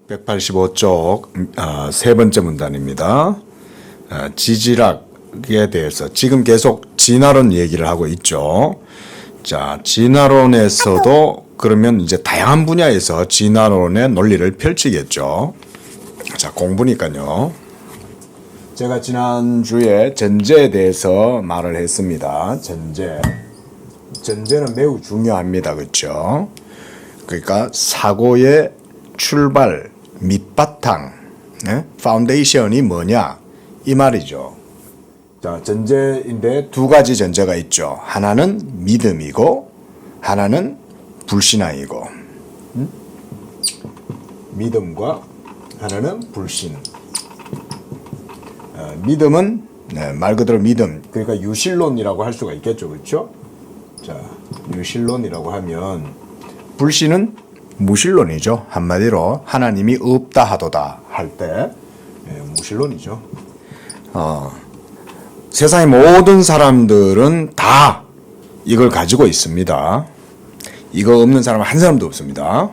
185쪽 세 번째 문단입니다. 지질학에 대해서 지금 계속 진화론 얘기를 하고 있죠. 자, 진화론에서도 그러면 이제 다양한 분야에서 진화론의 논리를 펼치겠죠. 자, 공부니까요. 제가 지난주에 전제에 대해서 말을 했습니다. 전제는 매우 중요합니다. 그렇죠? 그러니까 사고의 출발, 밑바탕, 파운데이션이 뭐냐 이 말이죠. 자, 전제인데 두 가지 전제가 있죠. 하나는 믿음이고 하나는 불신앙이고, 믿음과 하나는 불신. 믿음은 말 그대로 믿음, 그러니까 유실론이라고 할 수가 있겠죠, 그렇죠? 자, 유실론이라고 하면 불신은 무신론이죠. 한마디로 하나님이 없다 하도다 할 때 무신론이죠. 세상의 모든 사람들은 다 이걸 가지고 있습니다. 이거 없는 사람은 한 사람도 없습니다.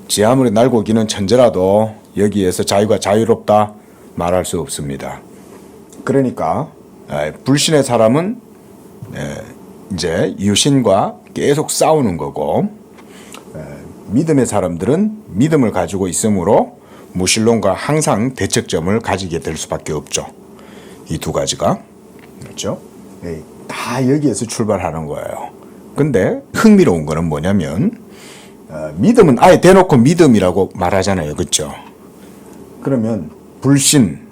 지 아무리 날고 기는 천재라도 여기에서 자유가 자유롭다 말할 수 없습니다. 그러니까 불신의 사람은 이제 유신과 계속 싸우는 거고, 믿음의 사람들은 믿음을 가지고 있으므로 무신론과 항상 대척점을 가지게 될 수밖에 없죠. 이 두 가지가. 그렇죠? 다 여기에서 출발하는 거예요. 근데 흥미로운 거는 뭐냐면 믿음은 아예 대놓고 믿음이라고 말하잖아요. 그렇죠? 그러면 불신,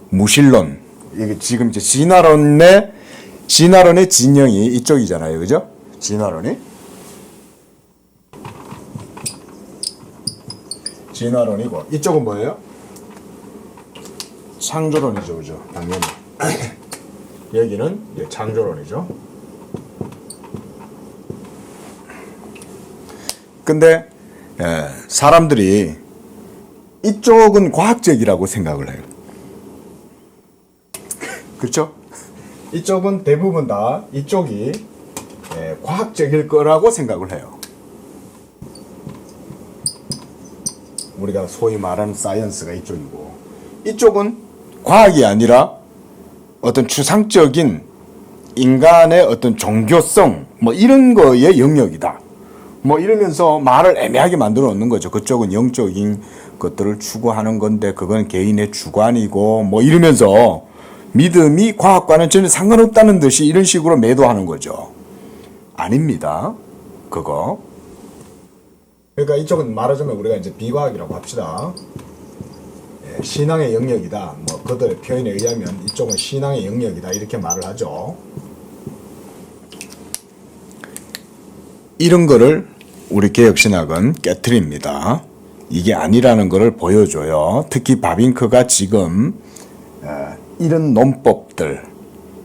무신론, 이게 지금 이제 진화론의 진영이 이쪽이잖아요. 그죠? 진화론이고 이쪽은 뭐예요? 창조론이죠. 그죠? 당연히. 여기는 창조론이죠. 근데 사람들이 이쪽은 과학적이라고 생각을 해요. 그렇죠? 이쪽은 대부분 다 이쪽이 과학적일 거라고 생각을 해요. 우리가 소위 말하는 사이언스가 이쪽이고, 이쪽은 과학이 아니라 어떤 추상적인 인간의 어떤 종교성 뭐 이런 거의 영역이다 뭐 이러면서 말을 애매하게 만들어 놓는 거죠. 그쪽은 영적인 것들을 추구하는 건데 그건 개인의 주관이고 뭐 이러면서 믿음이 과학과는 전혀 상관없다는 듯이 이런 식으로 매도하는 거죠. 아닙니다. 그거. 그러니까 이쪽은 말하자면 우리가 이제 비과학이라고 합시다. 신앙의 영역이다. 뭐 그들의 표현에 의하면 이쪽은 신앙의 영역이다. 이렇게 말을 하죠. 이런 거를 우리 개혁신학은 깨트립니다. 이게 아니라는 거를 보여줘요. 특히 바빙크가 지금 이런 논법들,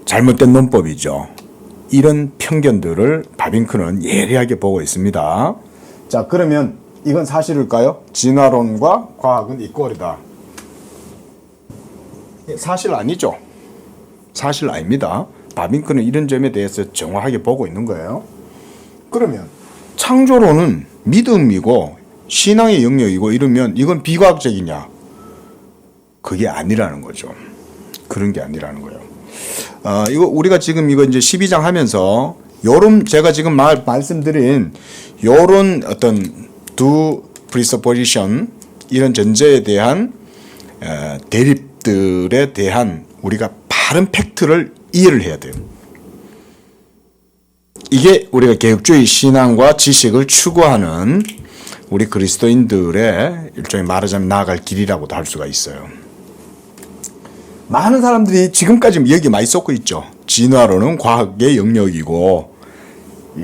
잘못된 논법이죠. 이런 편견들을 바빙크는 예리하게 보고 있습니다. 자, 그러면 이건 사실일까요? 진화론과 과학은 이꼴이다. 사실 아니죠. 사실 아닙니다. 바빙크는 이런 점에 대해서 정확하게 보고 있는 거예요. 그러면 창조론은 믿음이고 신앙의 영역이고 이러면 이건 비과학적이냐? 그게 아니라는 거죠. 그런 게 아니라는 거예요. 이거 우리가 지금 이거 이제 12장 하면서 요런 제가 지금 말씀드린 요런 어떤 두 presupposition 이런 전제에 대한 대립들에 대한 우리가 바른 팩트를 이해를 해야 돼요. 이게 우리가 개혁주의 신앙과 지식을 추구하는 우리 그리스도인들의 일종의 말하자면 나아갈 길이라고도 할 수가 있어요. 많은 사람들이 지금까지 여기 많이 쏟고 있죠. 진화론은 과학의 영역이고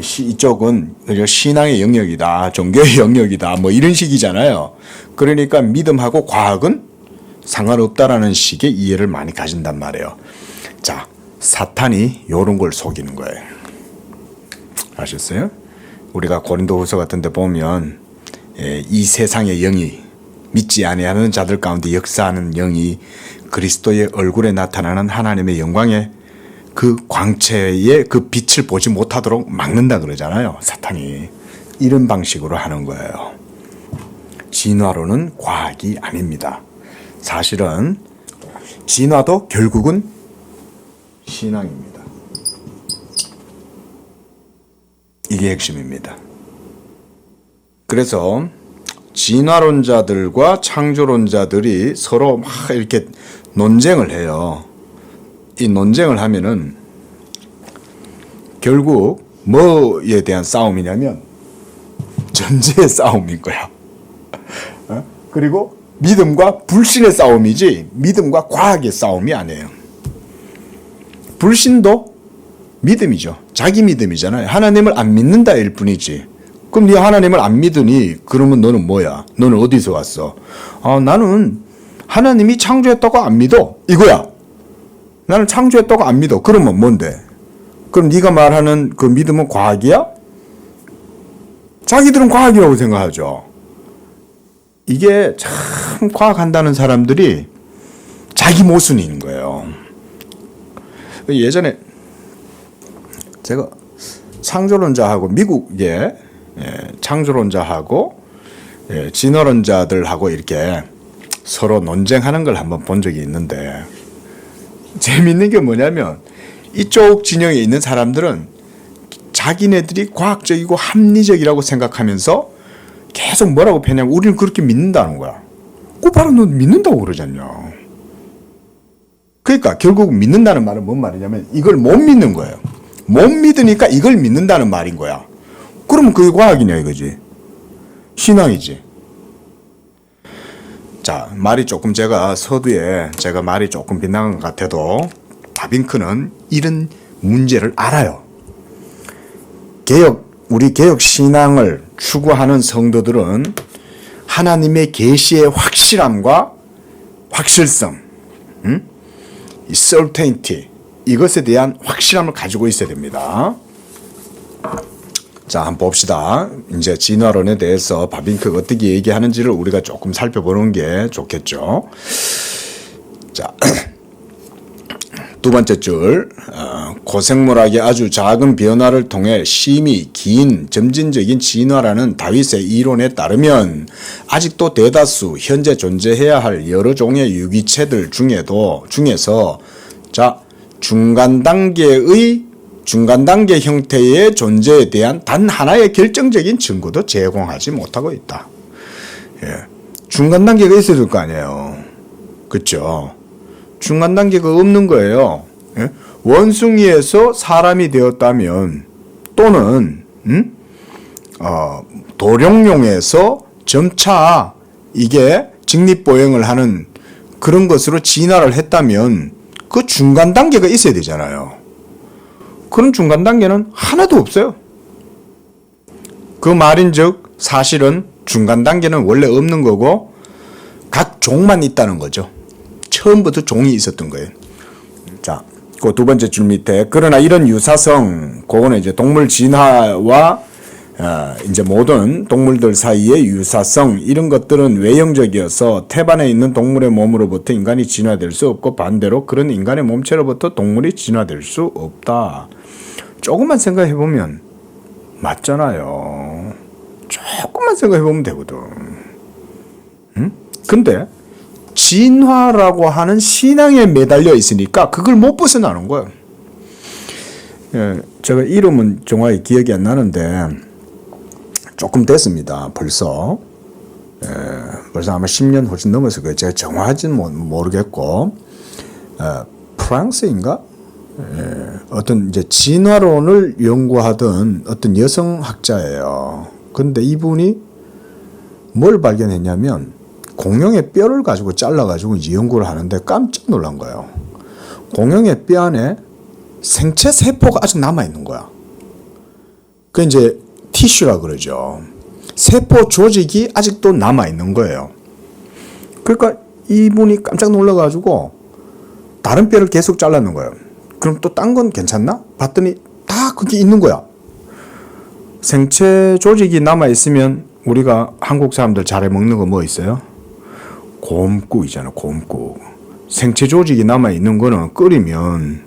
이쪽은 신앙의 영역이다, 종교의 영역이다, 뭐 이런 식이잖아요. 그러니까 믿음하고 과학은 상관없다라는 식의 이해를 많이 가진단 말이에요. 자, 사탄이 이런 걸 속이는 거예요. 아셨어요? 우리가 고린도후서 같은 데 보면 이 세상의 영이 믿지 아니하는 자들 가운데 역사하는 영이 그리스도의 얼굴에 나타나는 하나님의 영광의 그 광채의 그 빛을 보지 못하도록 막는다 그러잖아요. 사탄이. 이런 방식으로 하는 거예요. 진화론은 과학이 아닙니다. 사실은 진화도 결국은 신앙입니다. 이게 핵심입니다. 그래서 진화론자들과 창조론자들이 서로 막 이렇게 논쟁을 해요. 이 논쟁을 하면은 결국 뭐에 대한 싸움이냐면 전제의 싸움인 거야. 그리고 믿음과 불신의 싸움이지 믿음과 과학의 싸움이 아니에요. 불신도 믿음이죠. 자기 믿음이잖아요. 하나님을 안 믿는다일 뿐이지. 그럼 네 하나님을 안 믿으니 그러면 너는 뭐야? 너는 어디서 왔어? 나는 하나님이 창조했다고 안 믿어. 이거야. 나는 창조했다고 안 믿어. 그러면 뭔데? 그럼 네가 말하는 그 믿음은 과학이야? 자기들은 과학이라고 생각하죠. 이게 참 과학한다는 사람들이 자기 모순인 거예요. 예전에 제가 창조론자하고 미국의 창조론자하고 진화론자들하고 이렇게 서로 논쟁하는 걸 한번 본 적이 있는데 재밌는 게 뭐냐면 이쪽 진영에 있는 사람들은 자기네들이 과학적이고 합리적이라고 생각하면서 계속 뭐라고 패냐면 우리는 그렇게 믿는다는 거야. 그 바로 너 믿는다고 그러잖냐. 그러니까 결국 믿는다는 말은 뭔 말이냐면 이걸 못 믿는 거예요. 못 믿으니까 이걸 믿는다는 말인 거야. 그러면 그게 과학이냐 이거지. 신앙이지. 자, 말이 조금 제가 서두에 제가 말이 조금 빗나간 것 같아도 다빈크는 이런 문제를 알아요. 우리 개혁 신앙을 추구하는 성도들은 하나님의 계시의 확실함과 확실성, 이 certainty, 이것에 대한 확실함을 가지고 있어야 됩니다. 자, 한번 봅시다. 이제 진화론에 대해서 바빈크가 어떻게 얘기하는지를 우리가 조금 살펴보는 게 좋겠죠. 자, 두 번째 줄, 고생물학의 아주 작은 변화를 통해 심히 긴 점진적인 진화라는 다윗의 이론에 따르면 아직도 대다수 현재 존재해야 할 여러 종의 유기체들 중에서 자, 중간 단계 형태의 존재에 대한 단 하나의 결정적인 증거도 제공하지 못하고 있다. 예. 중간 단계가 있어야 될 거 아니에요. 그렇죠? 중간 단계가 없는 거예요. 예? 원숭이에서 사람이 되었다면 또는 도룡룡에서 점차 이게 직립보행을 하는 그런 것으로 진화를 했다면 그 중간 단계가 있어야 되잖아요. 그런 중간 단계는 하나도 없어요. 그 말인즉 사실은 중간 단계는 원래 없는 거고 각 종만 있다는 거죠. 처음부터 종이 있었던 거예요. 자, 그 두 번째 줄 밑에 그러나 이런 유사성, 그거는 이제 동물 진화와 이제 모든 동물들 사이의 유사성 이런 것들은 외형적이어서 태반에 있는 동물의 몸으로부터 인간이 진화될 수 없고 반대로 그런 인간의 몸체로부터 동물이 진화될 수 없다. 조금만 생각해 보면 맞잖아요. 조금만 생각해 보면 되거든. 근데 진화라고 하는 신앙에 매달려 있으니까 그걸 못 벗어나는 거예요. 예, 제가 이름은 정확히 기억이 안 나는데 조금 됐습니다. 벌써. 벌써 아마 10년 훨씬 넘어서 그래요. 제가 정확하지는 모르겠고 프랑스인가? 어떤 이제 진화론을 연구하던 어떤 여성학자예요. 근데 이분이 뭘 발견했냐면 공룡의 뼈를 가지고 잘라가지고 이제 연구를 하는데 깜짝 놀란 거예요. 공룡의 뼈 안에 생체 세포가 아직 남아있는 거야. 그 이제 티슈라 그러죠. 세포 조직이 아직도 남아있는 거예요. 그러니까 이분이 깜짝 놀라가지고 다른 뼈를 계속 잘랐는 거예요. 그럼 또 딴 건 괜찮나? 봤더니 다 그게 있는 거야. 생체 조직이 남아있으면 우리가 한국 사람들 잘해 먹는 거 뭐 있어요? 곰국이잖아, 곰국. 생체 조직이 남아있는 거는 끓이면,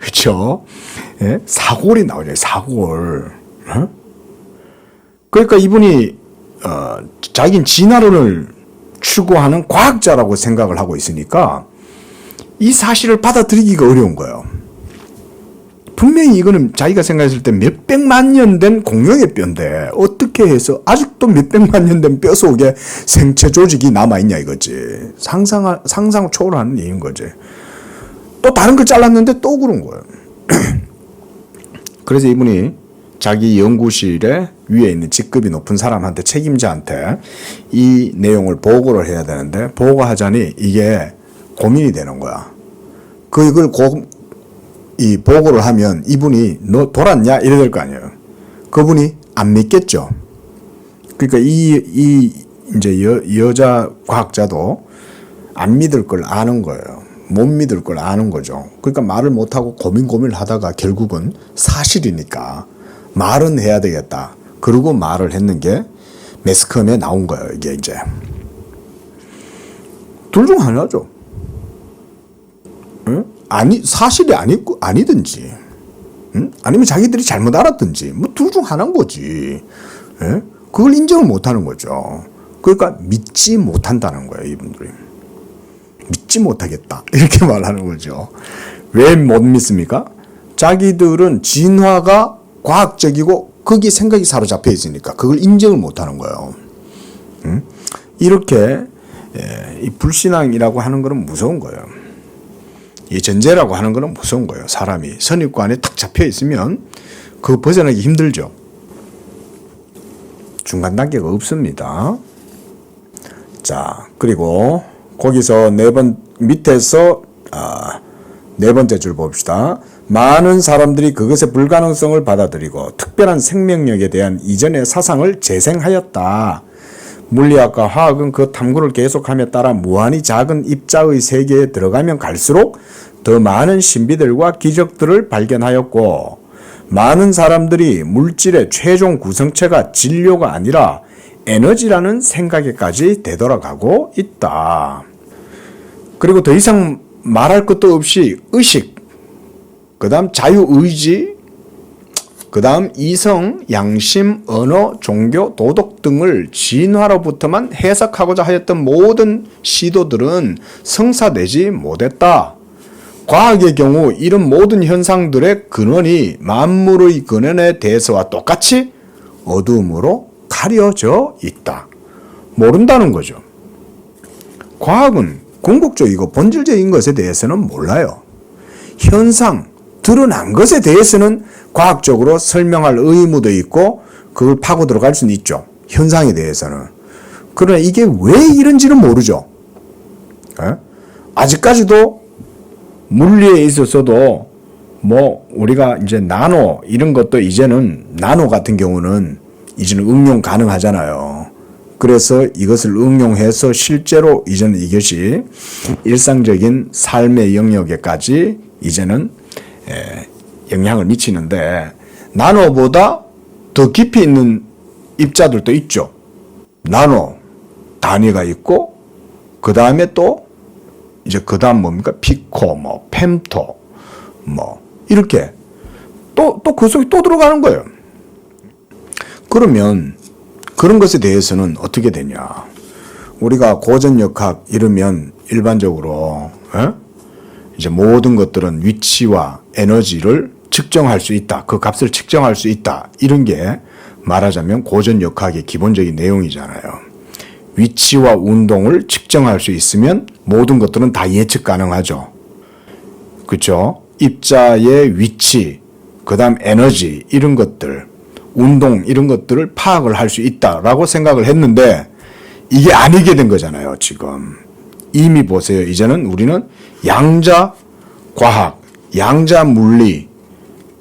그쵸? 예? 사골이 나오잖아요, 사골. 어? 그러니까 이분이, 자기는 진화론을 추구하는 과학자라고 생각을 하고 있으니까 이 사실을 받아들이기가 어려운 거예요. 분명히 이거는 자기가 생각했을 때 몇백만 년 된 공룡의 뼈인데 어떻게 해서 아직도 몇백만 년 된 뼈 속에 생체 조직이 남아있냐 이거지. 상상 초월하는 얘기인 거지. 또 다른 걸 잘랐는데 또 그런 거예요. 그래서 이분이 자기 연구실에 위에 있는 직급이 높은 사람한테, 책임자한테 이 내용을 보고를 해야 되는데, 보고하자니 이게 고민이 되는 거야. 이걸 이 보고를 하면 이분이 너 돌았냐 이래 될 거 아니에요. 그분이 안 믿겠죠. 그러니까 이제 여자 과학자도 안 믿을 걸 아는 거예요. 못 믿을 걸 아는 거죠. 그러니까 말을 못하고 고민을 하다가 결국은 사실이니까 말은 해야 되겠다. 그러고 말을 했는 게 매스컴에 나온 거예요. 이게 이제 둘 중 하나죠. 응? 사실이 아니든지, 응? 아니면 자기들이 잘못 알았든지, 뭐 둘 중 하나인 거지. 예? 그걸 인정을 못 하는 거죠. 그러니까 믿지 못한다는 거예요, 이분들이. 믿지 못하겠다. 이렇게 말하는 거죠. 왜 못 믿습니까? 자기들은 진화가 과학적이고 거기에 생각이 사로잡혀 있으니까 그걸 인정을 못 하는 거예요. 응? 이렇게 이 불신앙이라고 하는 것은 무서운 거예요. 이 전제라고 하는 것은 무서운 거예요. 사람이 선입관에 탁 잡혀 있으면 그거 벗어나기 힘들죠. 중간 단계가 없습니다. 자, 그리고 거기서 밑에서 네 번째 줄 봅시다. 많은 사람들이 그것의 불가능성을 받아들이고 특별한 생명력에 대한 이전의 사상을 재생하였다. 물리학과 화학은 그 탐구를 계속함에 따라 무한히 작은 입자의 세계에 들어가면 갈수록 더 많은 신비들과 기적들을 발견하였고, 많은 사람들이 물질의 최종 구성체가 진료가 아니라 에너지라는 생각에까지 되돌아가고 있다. 그리고 더 이상 말할 것도 없이 의식, 그 다음 자유의지, 그 다음 이성, 양심, 언어, 종교, 도덕 등을 진화로부터만 해석하고자 하였던 모든 시도들은 성사되지 못했다. 과학의 경우 이런 모든 현상들의 근원이 만물의 근원에 대해서와 똑같이 어두움으로 가려져 있다. 모른다는 거죠. 과학은 궁극적이고 본질적인 것에 대해서는 몰라요. 현상, 드러난 것에 대해서는 과학적으로 설명할 의무도 있고 그걸 파고 들어갈 수는 있죠. 현상에 대해서는. 그러나 이게 왜 이런지는 모르죠. 아직까지도 물리에 있어서도 뭐 우리가 이제 나노 이런 것도 이제는 나노 같은 경우는 이제는 응용 가능하잖아요. 그래서 이것을 응용해서 실제로 이제는 이것이 일상적인 삶의 영역에까지 이제는 영향을 미치는데, 나노보다 더 깊이 있는 입자들도 있죠. 나노 단위가 있고, 그 다음에 또 이제 그 다음 뭡니까? 피코, 뭐 펜토, 뭐 이렇게 또 그 속에 또 들어가는 거예요. 그러면 그런 것에 대해서는 어떻게 되냐? 우리가 고전역학 이러면 일반적으로 이제 모든 것들은 위치와 에너지를 측정할 수 있다. 그 값을 측정할 수 있다. 이런 게 말하자면 고전역학의 기본적인 내용이잖아요. 위치와 운동을 측정할 수 있으면 모든 것들은 다 예측 가능하죠. 그렇죠? 입자의 위치, 그 다음 에너지 이런 것들, 운동 이런 것들을 파악을 할 수 있다라고 생각을 했는데 이게 아니게 된 거잖아요. 지금 이미 보세요. 이제는 우리는 양자 과학, 양자 물리,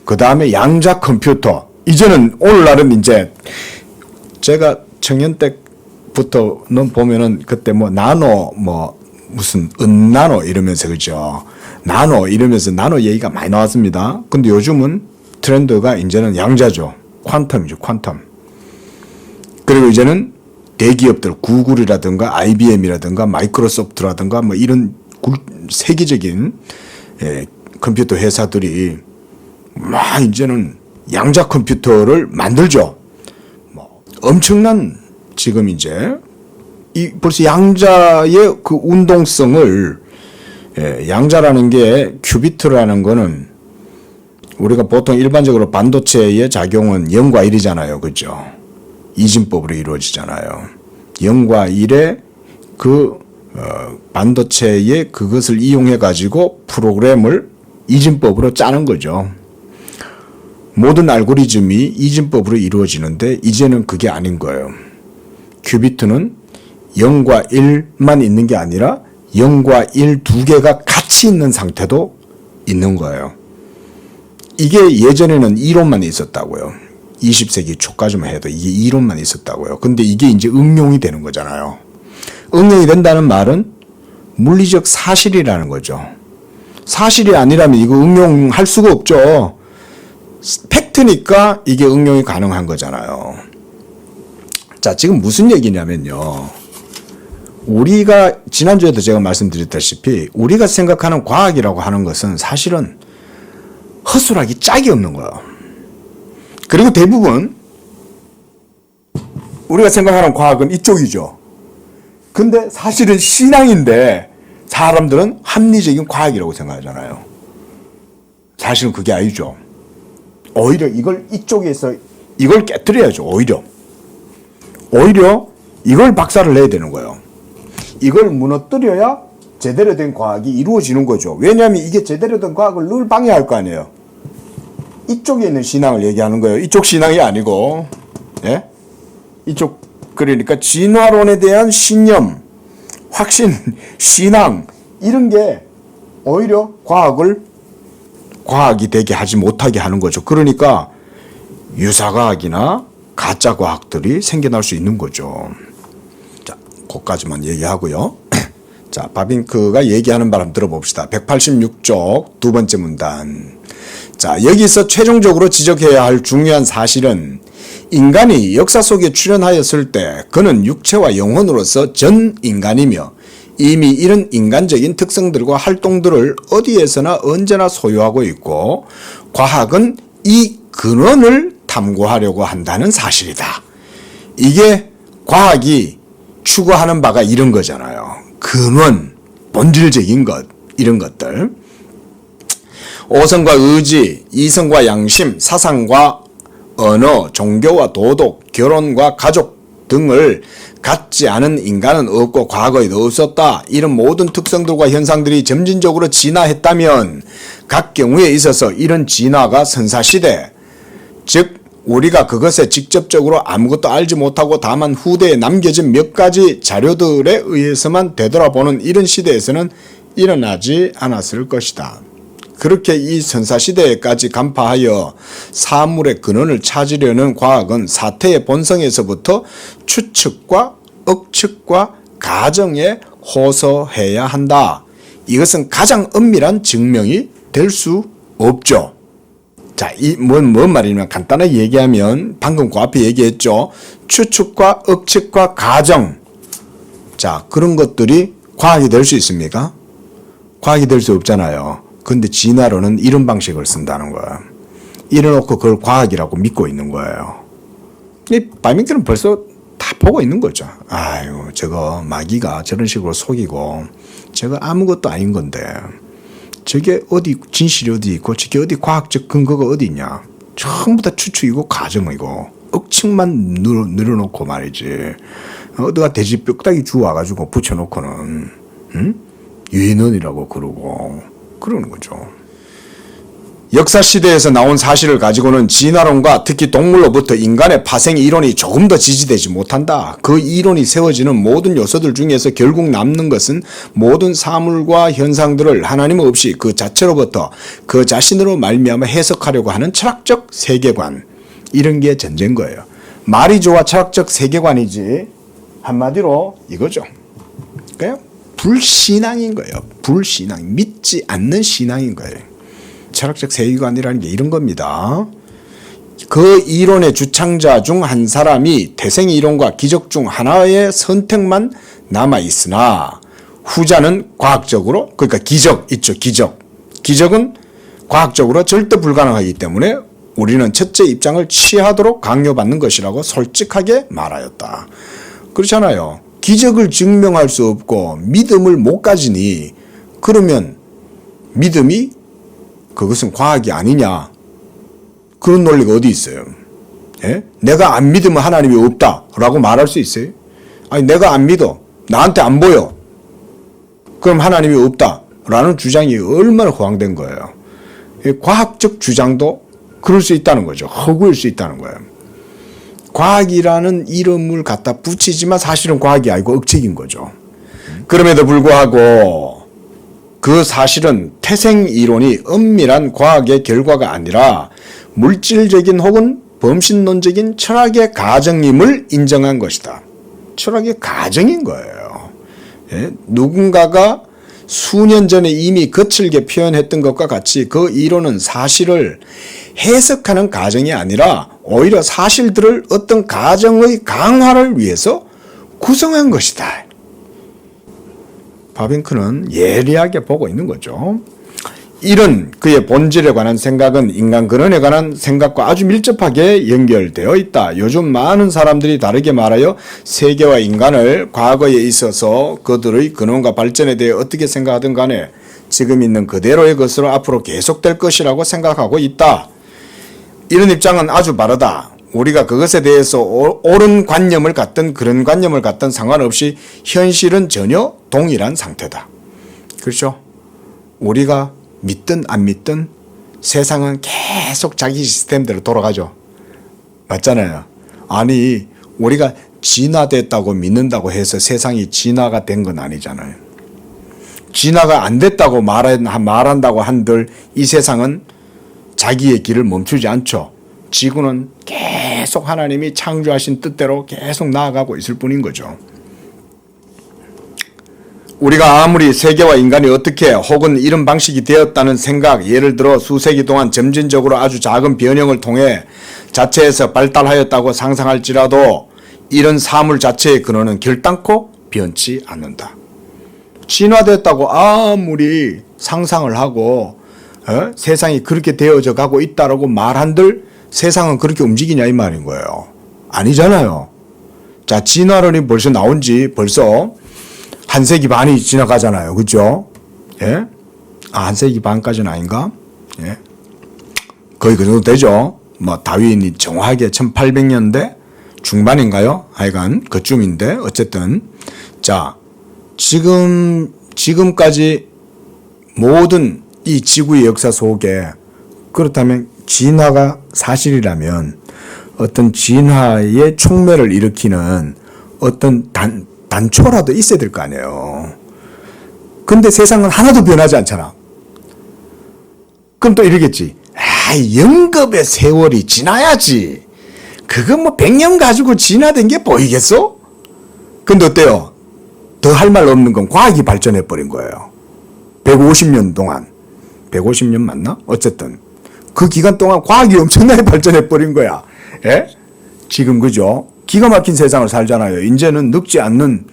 그 다음에 양자 컴퓨터, 이제는 오늘날은 이제 제가 청년 때부터는 보면은 그때 뭐 나노 뭐 무슨 은나노 이러면서 그죠? 나노 이러면서 나노 얘기가 많이 나왔습니다. 근데 요즘은 트렌드가 이제는 양자죠. 퀀텀이죠. 퀀텀. 그리고 이제는 대기업들 구글이라든가 IBM이라든가 마이크로소프트라든가 뭐 이런 세계적인 컴퓨터 회사들이 막 이제는 양자 컴퓨터를 만들죠. 뭐 엄청난 지금 이제 벌써 양자의 그 운동성을 양자라는 게 큐비트라는 거는 우리가 보통 일반적으로 반도체의 작용은 0과 1이잖아요. 그죠? 이진법으로 이루어지잖아요. 0과 1의 그 반도체의 그것을 이용해 가지고 프로그램을 이진법으로 짜는 거죠. 모든 알고리즘이 이진법으로 이루어지는데 이제는 그게 아닌 거예요. 큐비트는 0과 1만 있는 게 아니라 0과 1 두 개가 같이 있는 상태도 있는 거예요. 이게 예전에는 이론만 있었다고요. 20세기 초까지만 해도 이게 이론만 있었다고요. 근데 이게 이제 응용이 되는 거잖아요. 응용이 된다는 말은 물리적 사실이라는 거죠. 사실이 아니라면 이거 응용할 수가 없죠. 팩트니까 이게 응용이 가능한 거잖아요. 자, 지금 무슨 얘기냐면요. 우리가 지난주에도 제가 말씀드렸다시피 우리가 생각하는 과학이라고 하는 것은 사실은 허술하기 짝이 없는 거예요. 그리고 대부분 우리가 생각하는 과학은 이쪽이죠. 근데 사실은 신앙인데 사람들은 합리적인 과학이라고 생각하잖아요. 사실은 그게 아니죠. 오히려 이걸 이쪽에서 이걸 깨뜨려야죠. 오히려 이걸 박살을 내야 되는 거예요. 이걸 무너뜨려야 제대로 된 과학이 이루어지는 거죠. 왜냐하면 이게 제대로 된 과학을 늘 방해할 거 아니에요. 이쪽에 있는 신앙을 얘기하는 거예요. 이쪽 신앙이 아니고, 예? 이쪽, 그러니까 진화론에 대한 신념, 확신, 신앙, 이런 게 오히려 과학이 되게 하지 못하게 하는 거죠. 그러니까 유사과학이나 가짜과학들이 생겨날 수 있는 거죠. 자, 그것까지만 얘기하고요. 자, 바빙크가 얘기하는 바람 들어봅시다. 186쪽 두 번째 문단. 자, 여기서 최종적으로 지적해야 할 중요한 사실은 인간이 역사 속에 출현하였을 때 그는 육체와 영혼으로서 전 인간이며 이미 이런 인간적인 특성들과 활동들을 어디에서나 언제나 소유하고 있고 과학은 이 근원을 탐구하려고 한다는 사실이다. 이게 과학이 추구하는 바가 이런 거잖아요. 근원, 본질적인 것, 이런 것들. 오성과 의지, 이성과 양심, 사상과 언어, 종교와 도덕, 결혼과 가족 등을 갖지 않은 인간은 없고 과거에도 없었다. 이런 모든 특성들과 현상들이 점진적으로 진화했다면 각 경우에 있어서 이런 진화가 선사시대, 즉 우리가 그것에 직접적으로 아무것도 알지 못하고 다만 후대에 남겨진 몇 가지 자료들에 의해서만 되돌아보는 이런 시대에서는 일어나지 않았을 것이다. 그렇게 이 선사시대에까지 간파하여 사물의 근원을 찾으려는 과학은 사태의 본성에서부터 추측과 억측과 가정에 호소해야 한다. 이것은 가장 엄밀한 증명이 될 수 없죠. 자, 뭔 말이냐면 간단하게 얘기하면 방금 그 앞에 얘기했죠. 추측과 억측과 가정. 자, 그런 것들이 과학이 될 수 있습니까? 과학이 될 수 없잖아요. 근데 진화론은 이런 방식을 쓴다는 거야. 이래놓고 그걸 과학이라고 믿고 있는 거예요. 이 바밍크는 벌써 다 보고 있는 거죠. 아유, 저거 마귀가 저런 식으로 속이고 저거 아무것도 아닌 건데 저게 어디 진실이 어디 있고 저게 어디 과학적 근거가 어디 있냐. 전부 다 추측이고 가정이고 억측만 늘어놓고 말이지. 어디가 돼지 뼈다귀 주워와가지고 붙여놓고는 유인원이라고 그러고 그러는 거죠. 역사시대에서 나온 사실을 가지고는 진화론과 특히 동물로부터 인간의 파생 이론이 조금 더 지지되지 못한다. 그 이론이 세워지는 모든 요소들 중에서 결국 남는 것은 모든 사물과 현상들을 하나님 없이 그 자체로부터 그 자신으로 말미암아 해석하려고 하는 철학적 세계관, 이런 게 전제인 거예요. 말이 좋아 철학적 세계관이지 한마디로 이거죠. 그러니까 불신앙인 거예요. 불신앙. 믿지 않는 신앙인 거예요. 철학적 세계관이라는 게 이런 겁니다. 그 이론의 주창자 중 한 사람이 태생 이론과 기적 중 하나의 선택만 남아 있으나 후자는 과학적으로, 그러니까 기적 있죠. 기적은 과학적으로 절대 불가능하기 때문에 우리는 첫째 입장을 취하도록 강요받는 것이라고 솔직하게 말하였다. 그렇잖아요. 기적을 증명할 수 없고 믿음을 못 가지니 그러면 믿음이 그것은 과학이 아니냐. 그런 논리가 어디 있어요? 예? 내가 안 믿으면 하나님이 없다라고 말할 수 있어요? 아니 내가 안 믿어. 나한테 안 보여. 그럼 하나님이 없다라는 주장이 얼마나 허황된 거예요. 과학적 주장도 그럴 수 있다는 거죠. 허구일 수 있다는 거예요. 과학이라는 이름을 갖다 붙이지만 사실은 과학이 아니고 억측인 거죠. 그럼에도 불구하고 그 사실은 태생 이론이 엄밀한 과학의 결과가 아니라 물질적인 혹은 범신론적인 철학의 가정임을 인정한 것이다. 철학의 가정인 거예요. 예? 누군가가 수년 전에 이미 거칠게 표현했던 것과 같이 그 이론은 사실을 해석하는 가정이 아니라 오히려 사실들을 어떤 가정의 강화를 위해서 구성한 것이다. 바빙크는 예리하게 보고 있는 거죠. 이런 그의 본질에 관한 생각은 인간 근원에 관한 생각과 아주 밀접하게 연결되어 있다. 요즘 많은 사람들이 다르게 말하여 세계와 인간을 과거에 있어서 그들의 근원과 발전에 대해 어떻게 생각하든 간에 지금 있는 그대로의 것으로 앞으로 계속될 것이라고 생각하고 있다. 이런 입장은 아주 바르다. 우리가 그것에 대해서 옳은 관념을 갖든 그런 관념을 갖든 상관없이 현실은 전혀 동일한 상태다. 그렇죠? 우리가 믿든 안 믿든 세상은 계속 자기 시스템대로 돌아가죠. 맞잖아요. 아니 우리가 진화됐다고 믿는다고 해서 세상이 진화가 된 건 아니잖아요. 진화가 안 됐다고 말한다고 한들 이 세상은 자기의 길을 멈추지 않죠. 지구는 계속 하나님이 창조하신 뜻대로 계속 나아가고 있을 뿐인 거죠. 우리가 아무리 세계와 인간이 어떻게 혹은 이런 방식이 되었다는 생각, 예를 들어 수세기 동안 점진적으로 아주 작은 변형을 통해 자체에서 발달하였다고 상상할지라도 이런 사물 자체의 근원은 결단코 변치 않는다. 진화됐다고 아무리 상상을 하고 세상이 그렇게 되어져 가고 있다라고 말한들 세상은 그렇게 움직이냐 이 말인 거예요. 아니잖아요. 자, 진화론이 벌써 나온 지 벌써 한 세기 반이 지나가잖아요. 그죠? 예? 한 세기 반까지는 아닌가? 예? 거의 그 정도 되죠? 다윈이 정확하게 1800년대 중반인가요? 하여간 그쯤인데, 어쨌든. 자, 지금까지 모든 이 지구의 역사 속에 그렇다면 진화가 사실이라면 어떤 진화의 촉매를 일으키는 어떤 단초라도 있어야 될 거 아니에요. 근데 세상은 하나도 변하지 않잖아. 그럼 또 이러겠지. 영겁의 세월이 지나야지. 그거 100년 가지고 진화된 게 보이겠어? 근데 어때요? 더 할 말 없는 건 과학이 발전해버린 거예요. 150년 동안. 150년 맞나? 어쨌든. 그 기간 동안 과학이 엄청나게 발전해버린 거야. 예? 지금 그죠? 기가 막힌 세상을 살잖아요. 이제는 늙지 않는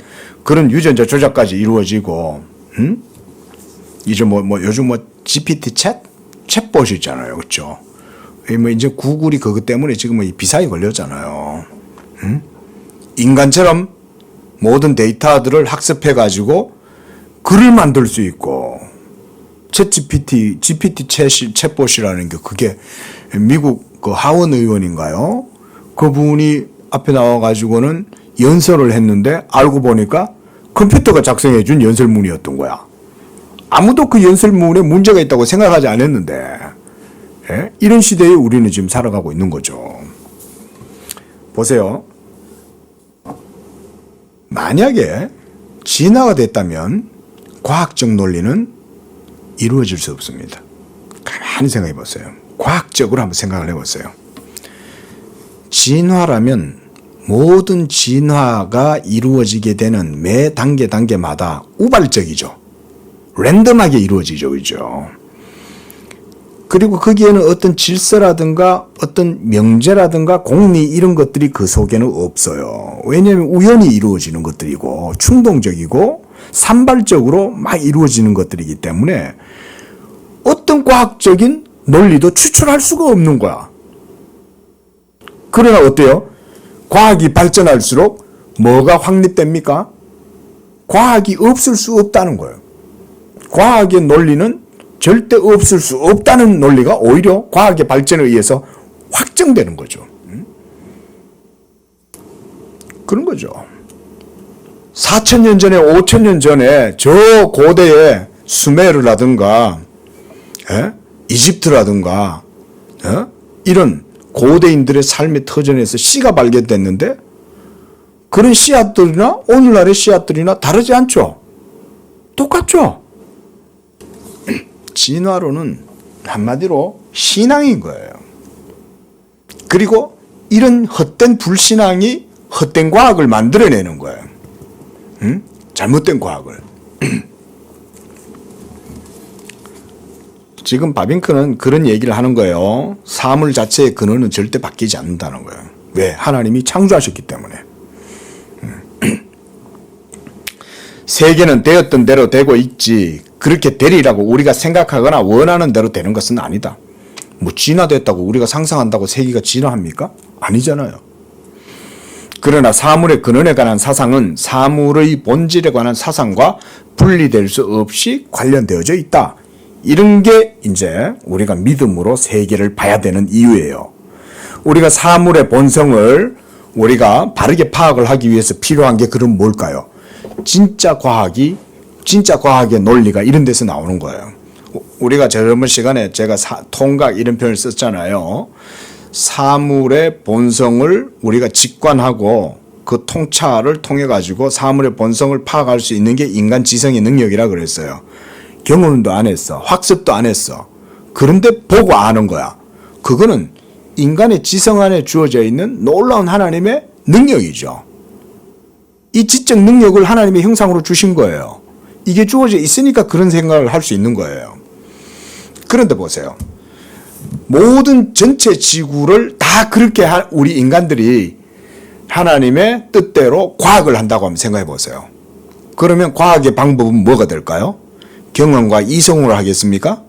그런 유전자 조작까지 이루어지고, 이제 요즘 GPT 챗봇이 있잖아요. 그렇죠? 이제 구글이 그것 때문에 지금 비상이 걸렸잖아요. 인간처럼 모든 데이터들을 학습해가지고 글을 만들 수 있고, GPT 챗봇이라는 게 그게 미국 그 하원 의원인가요? 그분이 앞에 나와가지고는 연설을 했는데 알고 보니까 컴퓨터가 작성해 준 연설문이었던 거야. 아무도 그 연설문에 문제가 있다고 생각하지 않았는데, 예? 이런 시대에 우리는 지금 살아가고 있는 거죠. 보세요. 만약에 진화가 됐다면 과학적 논리는 이루어질 수 없습니다. 가만히 생각해 보세요. 과학적으로 한번 생각을 해보세요. 진화라면 모든 진화가 이루어지게 되는 매 단계마다 우발적이죠. 랜덤하게 이루어지죠. 그죠? 그리고 거기에는 어떤 질서라든가 어떤 명제라든가 공리 이런 것들이 그 속에는 없어요. 왜냐하면 우연히 이루어지는 것들이고 충동적이고 산발적으로 막 이루어지는 것들이기 때문에 어떤 과학적인 논리도 추출할 수가 없는 거야. 그러나 어때요? 과학이 발전할수록 뭐가 확립됩니까? 과학이 없을 수 없다는 거예요. 과학의 논리는 절대 없을 수 없다는 논리가 오히려 과학의 발전에 의해서 확정되는 거죠. 그런 거죠. 4,000년 전에 5,000년 전에 저 고대의 수메르라든가 이집트라든가 이런 고대인들의 삶의 터전에서 씨가 발견됐는데 그런 씨앗들이나 오늘날의 씨앗들이나 다르지 않죠. 똑같죠. 진화론은 한마디로 신앙인 거예요. 그리고 이런 헛된 불신앙이 헛된 과학을 만들어내는 거예요. 잘못된 과학을. 지금 바빙크는 그런 얘기를 하는 거예요. 사물 자체의 근원은 절대 바뀌지 않는다는 거예요. 왜? 하나님이 창조하셨기 때문에. 세계는 되었던 대로 되고 있지 그렇게 되리라고 우리가 생각하거나 원하는 대로 되는 것은 아니다. 뭐 진화됐다고 우리가 상상한다고 세계가 진화합니까? 아니잖아요. 그러나 사물의 근원에 관한 사상은 사물의 본질에 관한 사상과 분리될 수 없이 관련되어져 있다. 이런 게 이제 우리가 믿음으로 세계를 봐야 되는 이유예요. 우리가 사물의 본성을 우리가 바르게 파악을 하기 위해서 필요한 게 그럼 뭘까요? 진짜 과학의 논리가 이런 데서 나오는 거예요. 우리가 저번 시간에 제가 통각 이런 표현을 썼잖아요. 사물의 본성을 우리가 직관하고 그 통찰을 통해 가지고 사물의 본성을 파악할 수 있는 게 인간 지성의 능력이라 그랬어요. 경험도 안 했어. 학습도 안 했어. 그런데 보고 아는 거야. 그거는 인간의 지성 안에 주어져 있는 놀라운 하나님의 능력이죠. 이 지적 능력을 하나님의 형상으로 주신 거예요. 이게 주어져 있으니까 그런 생각을 할 수 있는 거예요. 그런데 보세요. 모든 전체 지구를 다 그렇게 우리 인간들이 하나님의 뜻대로 과학을 한다고 한번 생각해 보세요. 그러면 과학의 방법은 뭐가 될까요? 경험과 이성으로 하겠습니까?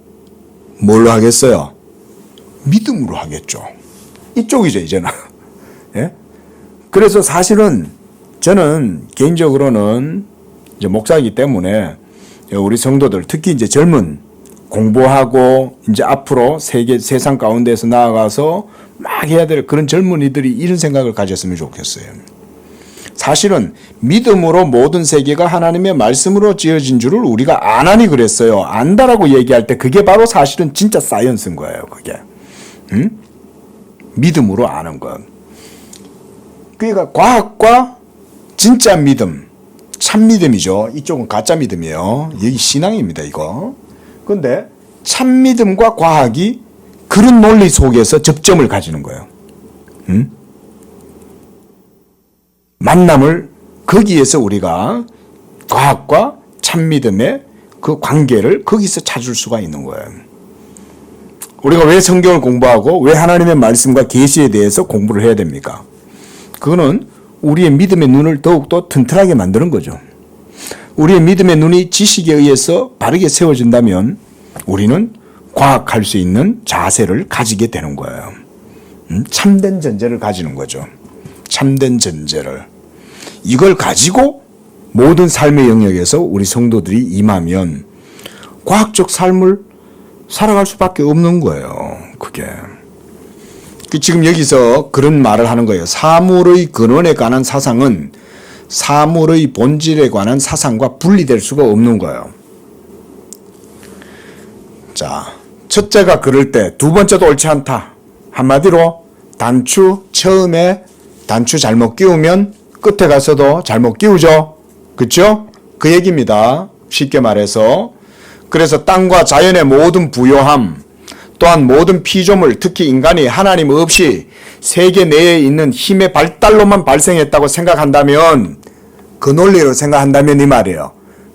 뭘로 하겠어요? 믿음으로 하겠죠. 이쪽이죠, 이제는. 예? 그래서 사실은 저는 개인적으로는 이제 목사이기 때문에 우리 성도들, 특히 이제 젊은 공부하고 이제 앞으로 세상 가운데서 나아가서 막 해야 될 그런 젊은이들이 이런 생각을 가졌으면 좋겠어요. 사실은 믿음으로 모든 세계가 하나님의 말씀으로 지어진 줄을 우리가 안 하니 그랬어요. 안다라고 얘기할 때 그게 바로 사실은 진짜 사이언스인 거예요. 그게. 믿음으로 아는 것. 그러니까 과학과 진짜 믿음, 참 믿음이죠. 이쪽은 가짜 믿음이에요. 여기 신앙입니다, 이거. 그런데 참 믿음과 과학이 그런 논리 속에서 접점을 가지는 거예요. 만남을 거기에서 우리가 과학과 참 믿음의 그 관계를 거기서 찾을 수가 있는 거예요. 우리가 왜 성경을 공부하고 왜 하나님의 말씀과 계시에 대해서 공부를 해야 됩니까? 그거는 우리의 믿음의 눈을 더욱더 튼튼하게 만드는 거죠. 우리의 믿음의 눈이 지식에 의해서 바르게 세워진다면 우리는 과학할 수 있는 자세를 가지게 되는 거예요. 참된 전제를 가지는 거죠. 참된 전제를. 이걸 가지고 모든 삶의 영역에서 우리 성도들이 임하면 과학적 삶을 살아갈 수밖에 없는 거예요. 그게. 지금 여기서 그런 말을 하는 거예요. 사물의 근원에 관한 사상은 사물의 본질에 관한 사상과 분리될 수가 없는 거예요. 자, 첫째가 그럴 때 두 번째도 옳지 않다. 한마디로 단추 처음에 단추 잘못 끼우면 끝에 가서도 잘못 끼우죠. 그렇죠? 그 얘기입니다. 쉽게 말해서. 그래서 땅과 자연의 모든 부요함 또한 모든 피조물 특히 인간이 하나님 없이 세계 내에 있는 힘의 발달로만 발생했다고 생각한다면 그 논리로 생각한다면 이 말이에요.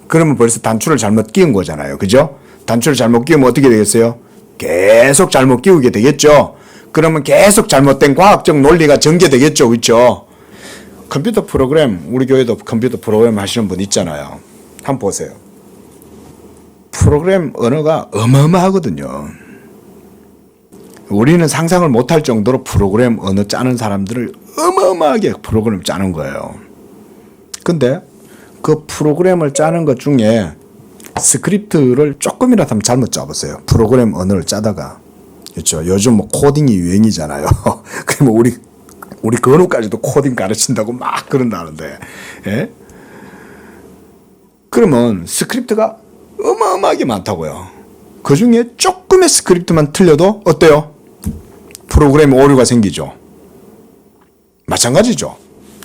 그러면 벌써 단추를 잘못 끼운 거잖아요. 그죠? 단추를 잘못 끼우면 어떻게 되겠어요? 계속 잘못 끼우게 되겠죠. 그러면 계속 잘못된 과학적 논리가 전개되겠죠. 그렇죠? 컴퓨터 프로그램, 우리 교회도 컴퓨터 프로그램 하시는 분 있잖아요. 한번 보세요. 프로그램 언어가 어마어마하거든요. 우리는 상상을 못할 정도로 프로그램 언어 짜는 사람들을 어마어마하게 프로그램 짜는 거예요. 근데 그 프로그램을 짜는 것 중에 스크립트를 조금이라도 한번 잘못 짜보세요. 프로그램 언어를 짜다가. 그렇죠. 요즘 뭐 코딩이 유행이잖아요. 그러면 우리 건우까지도 코딩 가르친다고 막 그런다는데. 예? 그러면 스크립트가 어마어마하게 많다고요. 그 중에 조금의 스크립트만 틀려도 어때요? 프로그램 오류가 생기죠. 마찬가지죠.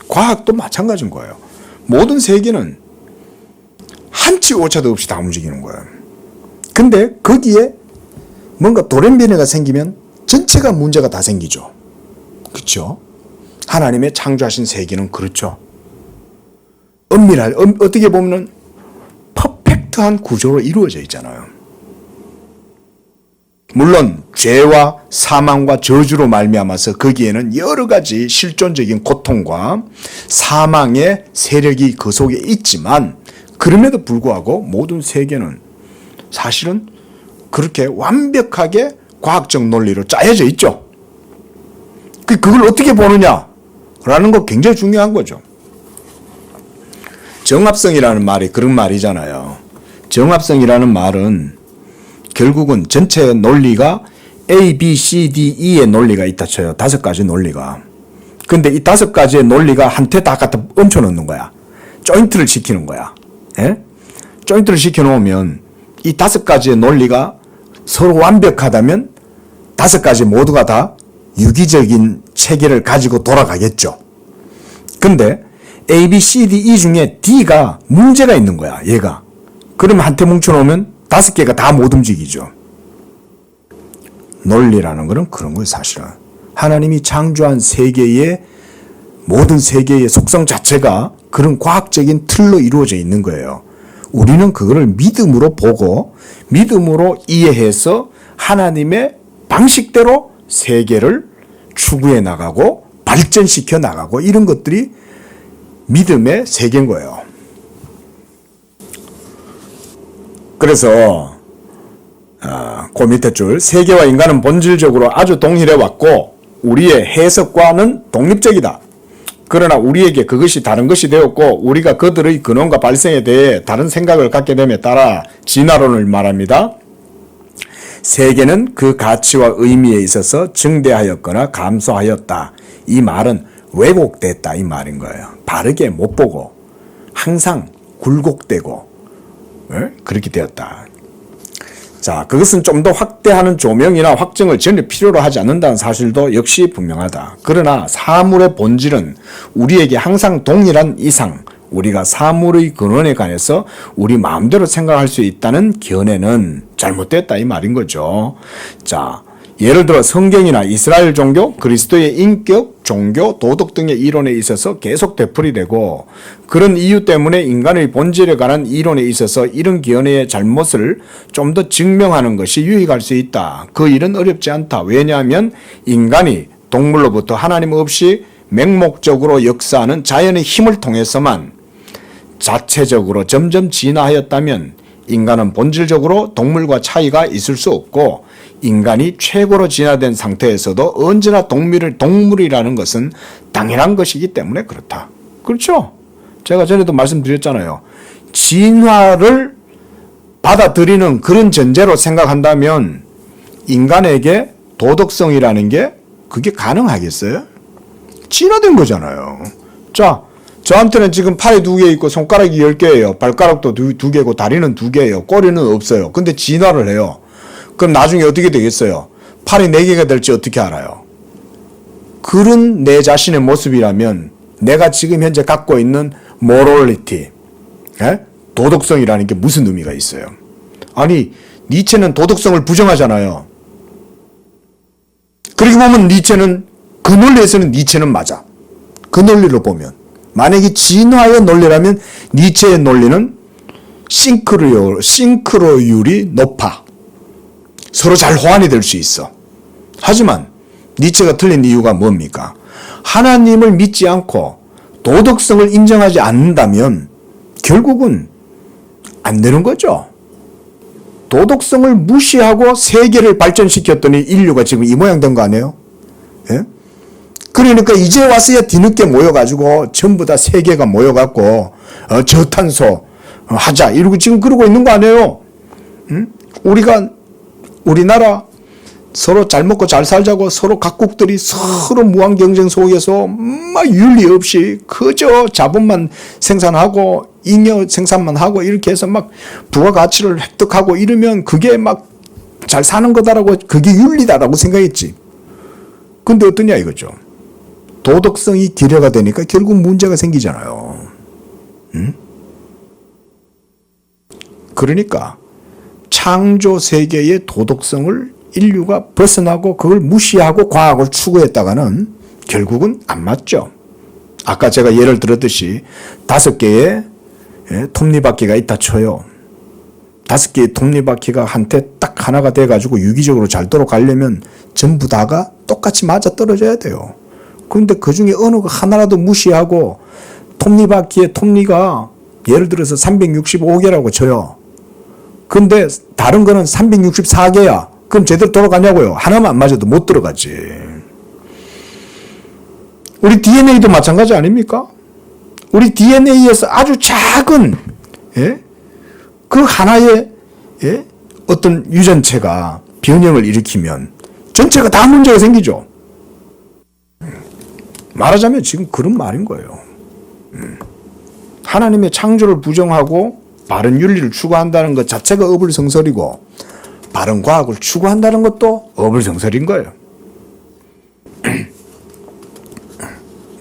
과학도 마찬가지인 거예요. 모든 세계는 한치 오차도 없이 다 움직이는 거예요. 근데 거기에 뭔가 돌연변이가 생기면 전체가 문제가 다 생기죠. 그렇죠? 하나님의 창조하신 세계는 그렇죠. 어떻게 보면 퍼펙트한 구조로 이루어져 있잖아요. 물론 죄와 사망과 저주로 말미암아서 거기에는 여러 가지 실존적인 고통과 사망의 세력이 그 속에 있지만 그럼에도 불구하고 모든 세계는 사실은 그렇게 완벽하게 과학적 논리로 짜여져 있죠. 그걸 어떻게 보느냐라는 거 굉장히 중요한 거죠. 정합성이라는 말이 그런 말이잖아요. 정합성이라는 말은 결국은 전체 논리가 A, B, C, D, E의 논리가 있다 쳐요. 5가지 논리가. 근데 이 5가지의 논리가 한테 다 갖다 얹혀놓는 거야. 조인트를 시키는 거야. 예? 조인트를 시켜놓으면 이 5가지의 논리가 서로 완벽하다면 5가지 모두가 다 유기적인 체계를 가지고 돌아가겠죠. 근데 A, B, C, D, E 중에 D가 문제가 있는 거야. 얘가. 그러면 한테 뭉쳐놓으면 5개가 다 못 움직이죠. 논리라는 것은 그런 거예요. 사실은. 하나님이 창조한 세계의 모든 세계의 속성 자체가 그런 과학적인 틀로 이루어져 있는 거예요. 우리는 그거를 믿음으로 보고 믿음으로 이해해서 하나님의 방식대로 세계를 추구해 나가고 발전시켜 나가고 이런 것들이 믿음의 세계인 거예요. 그래서 그 밑에 줄 세계와 인간은 본질적으로 아주 동일해 왔고 우리의 해석과는 독립적이다. 그러나 우리에게 그것이 다른 것이 되었고 우리가 그들의 근원과 발생에 대해 다른 생각을 갖게 됨에 따라 진화론을 말합니다. 세계는 그 가치와 의미에 있어서 증대하였거나 감소하였다. 이 말은 왜곡됐다 이 말인 거예요. 바르게 못 보고 항상 굴곡되고 그렇게 되었다. 자, 그것은 좀 더 확대하는 조명이나 확정을 전혀 필요로 하지 않는다는 사실도 역시 분명하다. 그러나 사물의 본질은 우리에게 항상 동일한 이상 우리가 사물의 근원에 관해서 우리 마음대로 생각할 수 있다는 견해는 잘못됐다 이 말인 거죠. 자, 예를 들어 성경이나 이스라엘 종교, 그리스도의 인격, 종교, 도덕 등의 이론에 있어서 계속 되풀이되고 그런 이유 때문에 인간의 본질에 관한 이론에 있어서 이런 견해의 잘못을 좀 더 증명하는 것이 유익할 수 있다. 그 일은 어렵지 않다. 왜냐하면 인간이 동물로부터 하나님 없이 맹목적으로 역사하는 자연의 힘을 통해서만 자체적으로 점점 진화하였다면 인간은 본질적으로 동물과 차이가 있을 수 없고 인간이 최고로 진화된 상태에서도 언제나 동물이라는 것은 당연한 것이기 때문에 그렇다. 그렇죠? 제가 전에도 말씀드렸잖아요. 진화를 받아들이는 그런 전제로 생각한다면 인간에게 도덕성이라는 게 그게 가능하겠어요? 진화된 거잖아요. 자, 저한테는 지금 팔이 2개 있고 손가락이 10개예요. 발가락도 2개고 다리는 2개예요. 꼬리는 없어요. 근데 진화를 해요. 그럼 나중에 어떻게 되겠어요? 팔이 4개가 될지 어떻게 알아요? 그런 내 자신의 모습이라면 내가 지금 현재 갖고 있는 모럴리티, 도덕성이라는 게 무슨 의미가 있어요? 아니, 니체는 도덕성을 부정하잖아요. 그렇게 보면 니체는 그 논리에서는 니체는 맞아. 그 논리로 보면. 만약에 진화의 논리라면 니체의 논리는 싱크로율이 높아. 서로 잘 호환이 될 수 있어. 하지만 니체가 틀린 이유가 뭡니까? 하나님을 믿지 않고 도덕성을 인정하지 않는다면 결국은 안 되는 거죠. 도덕성을 무시하고 세계를 발전시켰더니 인류가 지금 이 모양 된 거 아니에요? 예? 그러니까 이제 와서야 뒤늦게 모여가지고 전부 다 세계가 모여갖고 저탄소 하자 이러고 지금 그러고 있는 거 아니에요? 응? 우리나라 서로 잘 먹고 잘 살자고 서로 각국들이 서로 무한 경쟁 속에서 막 윤리 없이 그저 자본만 생산하고 잉여 생산만 하고 이렇게 해서 막 부가가치를 획득하고 이러면 그게 막 잘 사는 거다라고 그게 윤리다라고 생각했지. 근데 어떠냐 이거죠. 도덕성이 기뢰가 되니까 결국 문제가 생기잖아요. 응? 그러니까 창조 세계의 도덕성을 인류가 벗어나고 그걸 무시하고 과학을 추구했다가는 결국은 안 맞죠. 아까 제가 예를 들었듯이 5개의 톱니바퀴가 있다 쳐요. 5개의 톱니바퀴가 한테 딱 하나가 돼가지고 유기적으로 잘 돌아가려면 전부 다가 똑같이 맞아 떨어져야 돼요. 그런데 그 중에 어느 하나라도 무시하고 톱니바퀴의 톱니가 예를 들어서 365개라고 쳐요. 근데 다른 거는 364개야. 그럼 제대로 돌아가냐고요. 하나만 안 맞아도 못 들어가지. 우리 DNA도 마찬가지 아닙니까? 우리 DNA에서 아주 작은 그 하나의 어떤 유전체가 변형을 일으키면 전체가 다 문제가 생기죠. 말하자면 지금 그런 말인 거예요. 하나님의 창조를 부정하고 바른 윤리를 추구한다는 것 자체가 어불성설이고 바른 과학을 추구한다는 것도 어불성설인 거예요.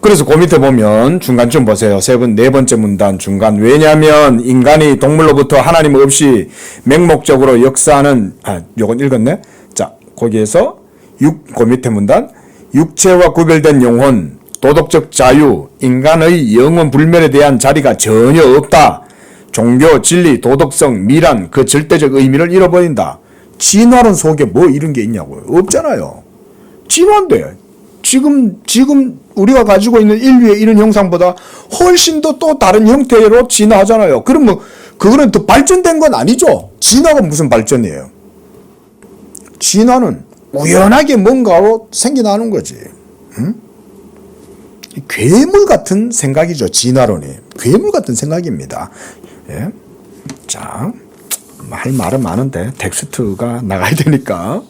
그래서 그 밑에 보면 중간쯤 보세요. 네 번째 문단 중간. 왜냐하면 인간이 동물로부터 하나님 없이 맹목적으로 역사하는 요건 읽었네. 자, 거기에서 그 밑에 문단. 육체와 구별된 영혼, 도덕적 자유, 인간의 영원 불멸에 대한 자리가 전혀 없다. 종교, 진리, 도덕성, 미란, 그 절대적 의미를 잃어버린다. 진화론 속에 뭐 이런 게 있냐고요. 없잖아요. 진화인데 지금 우리가 가지고 있는 인류의 이런 형상보다 훨씬 더 또 다른 형태로 진화하잖아요. 그러면 그거는 더 발전된 건 아니죠. 진화가 무슨 발전이에요. 진화는 우연하게 뭔가로 생겨나는 거지. 응? 괴물 같은 생각이죠. 진화론이. 괴물 같은 생각입니다. 예. 자, 할 말은 많은데 텍스트가 나가야 되니까.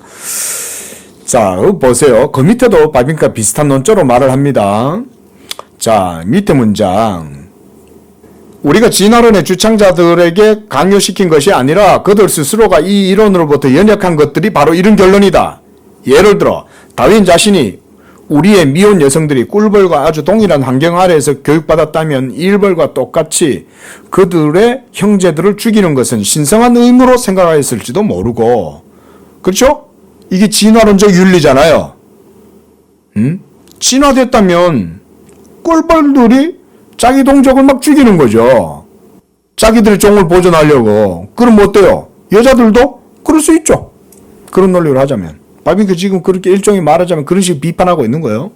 자, 보세요. 그 밑에도 바빙과 비슷한 논조로 말을 합니다. 자, 밑에 문장. 우리가 진화론의 주창자들에게 강요시킨 것이 아니라 그들 스스로가 이 이론으로부터 연역한 것들이 바로 이런 결론이다. 예를 들어 다윈 자신이 우리의 미혼 여성들이 꿀벌과 아주 동일한 환경 아래에서 교육받았다면 일벌과 똑같이 그들의 형제들을 죽이는 것은 신성한 의무로 생각하였을지도 모르고, 그렇죠? 이게 진화론적 윤리잖아요. 진화됐다면 꿀벌들이 자기 동족을 막 죽이는 거죠. 자기들의 종을 보존하려고. 그럼 어때요? 여자들도 그럴 수 있죠. 그런 논리를 하자면. 바빙크 지금 그렇게 일종의 말하자면 그런 식으로 비판하고 있는 거예요.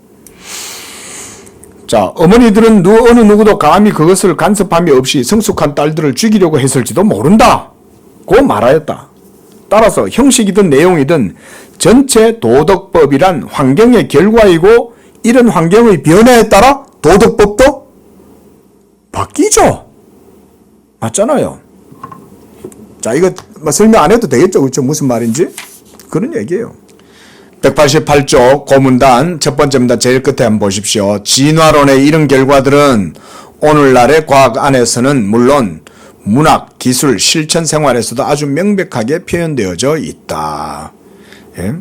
자, 어머니들은 어느 누구도 감히 그것을 간섭함이 없이 성숙한 딸들을 죽이려고 했을지도 모른다. 고 말하였다. 따라서 형식이든 내용이든 전체 도덕법이란 환경의 결과이고 이런 환경의 변화에 따라 도덕법도 바뀌죠. 맞잖아요. 자, 이거 설명 안 해도 되겠죠? 그렇죠? 무슨 말인지? 그런 얘기예요. 188쪽 고문단 첫 번째 문단 제일 끝에 한번 보십시오. 진화론의 이런 결과들은 오늘날의 과학 안에서는 물론 문학, 기술, 실천 생활에서도 아주 명백하게 표현되어져 있다. 예?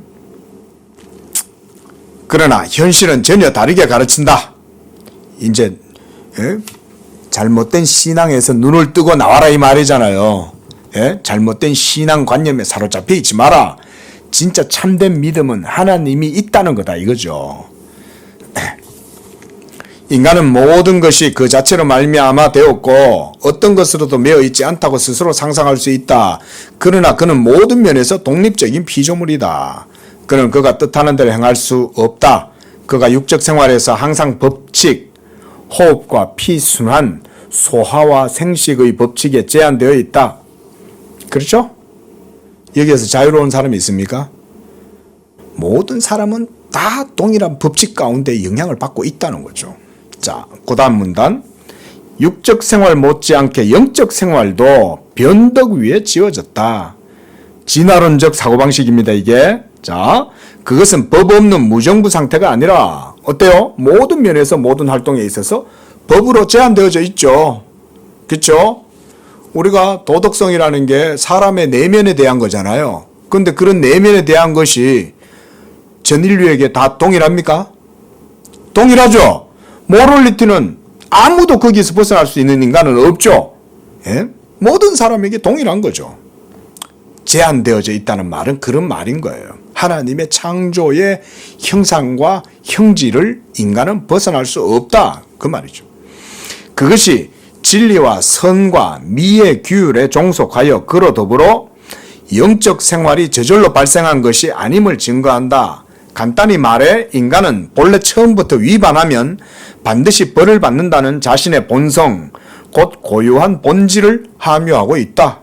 그러나 현실은 전혀 다르게 가르친다. 이제 잘못된 신앙에서 눈을 뜨고 나와라 이 말이잖아요. 예? 잘못된 신앙관념에 사로잡혀 있지 마라. 진짜 참된 믿음은 하나님이 있다는 거다 이거죠. 인간은 모든 것이 그 자체로 말미암아 되었고 어떤 것으로도 매여 있지 않다고 스스로 상상할 수 있다. 그러나 그는 모든 면에서 독립적인 피조물이다. 그는 그가 뜻하는 대로 행할 수 없다. 그가 육적 생활에서 항상 법칙, 호흡과피 순환, 소화와 생식의 법칙에 제한되어 있다. 그렇죠? 여기에서 자유로운 사람이 있습니까? 모든 사람은 다 동일한 법칙 가운데 영향을 받고 있다는 거죠. 자, 그 다음 문단. 육적 생활 못지않게 영적 생활도 변덕 위에 지어졌다. 진화론적 사고방식입니다, 이게. 자, 그것은 법 없는 무정부 상태가 아니라, 어때요? 모든 면에서 모든 활동에 있어서 법으로 제한되어져 있죠. 그쵸? 우리가 도덕성이라는 게 사람의 내면에 대한 거잖아요. 근데 그런 내면에 대한 것이 전 인류에게 다 동일합니까? 동일하죠? 모럴리티는 아무도 거기서 벗어날 수 있는 인간은 없죠. 예? 모든 사람에게 동일한 거죠. 제한되어져 있다는 말은 그런 말인 거예요. 하나님의 창조의 형상과 형질을 인간은 벗어날 수 없다. 그 말이죠. 그것이 진리와 선과 미의 규율에 종속하여 그로 더불어 영적 생활이 저절로 발생한 것이 아님을 증거한다. 간단히 말해 인간은 본래 처음부터 위반하면 반드시 벌을 받는다는 자신의 본성, 곧 고유한 본질을 함유하고 있다.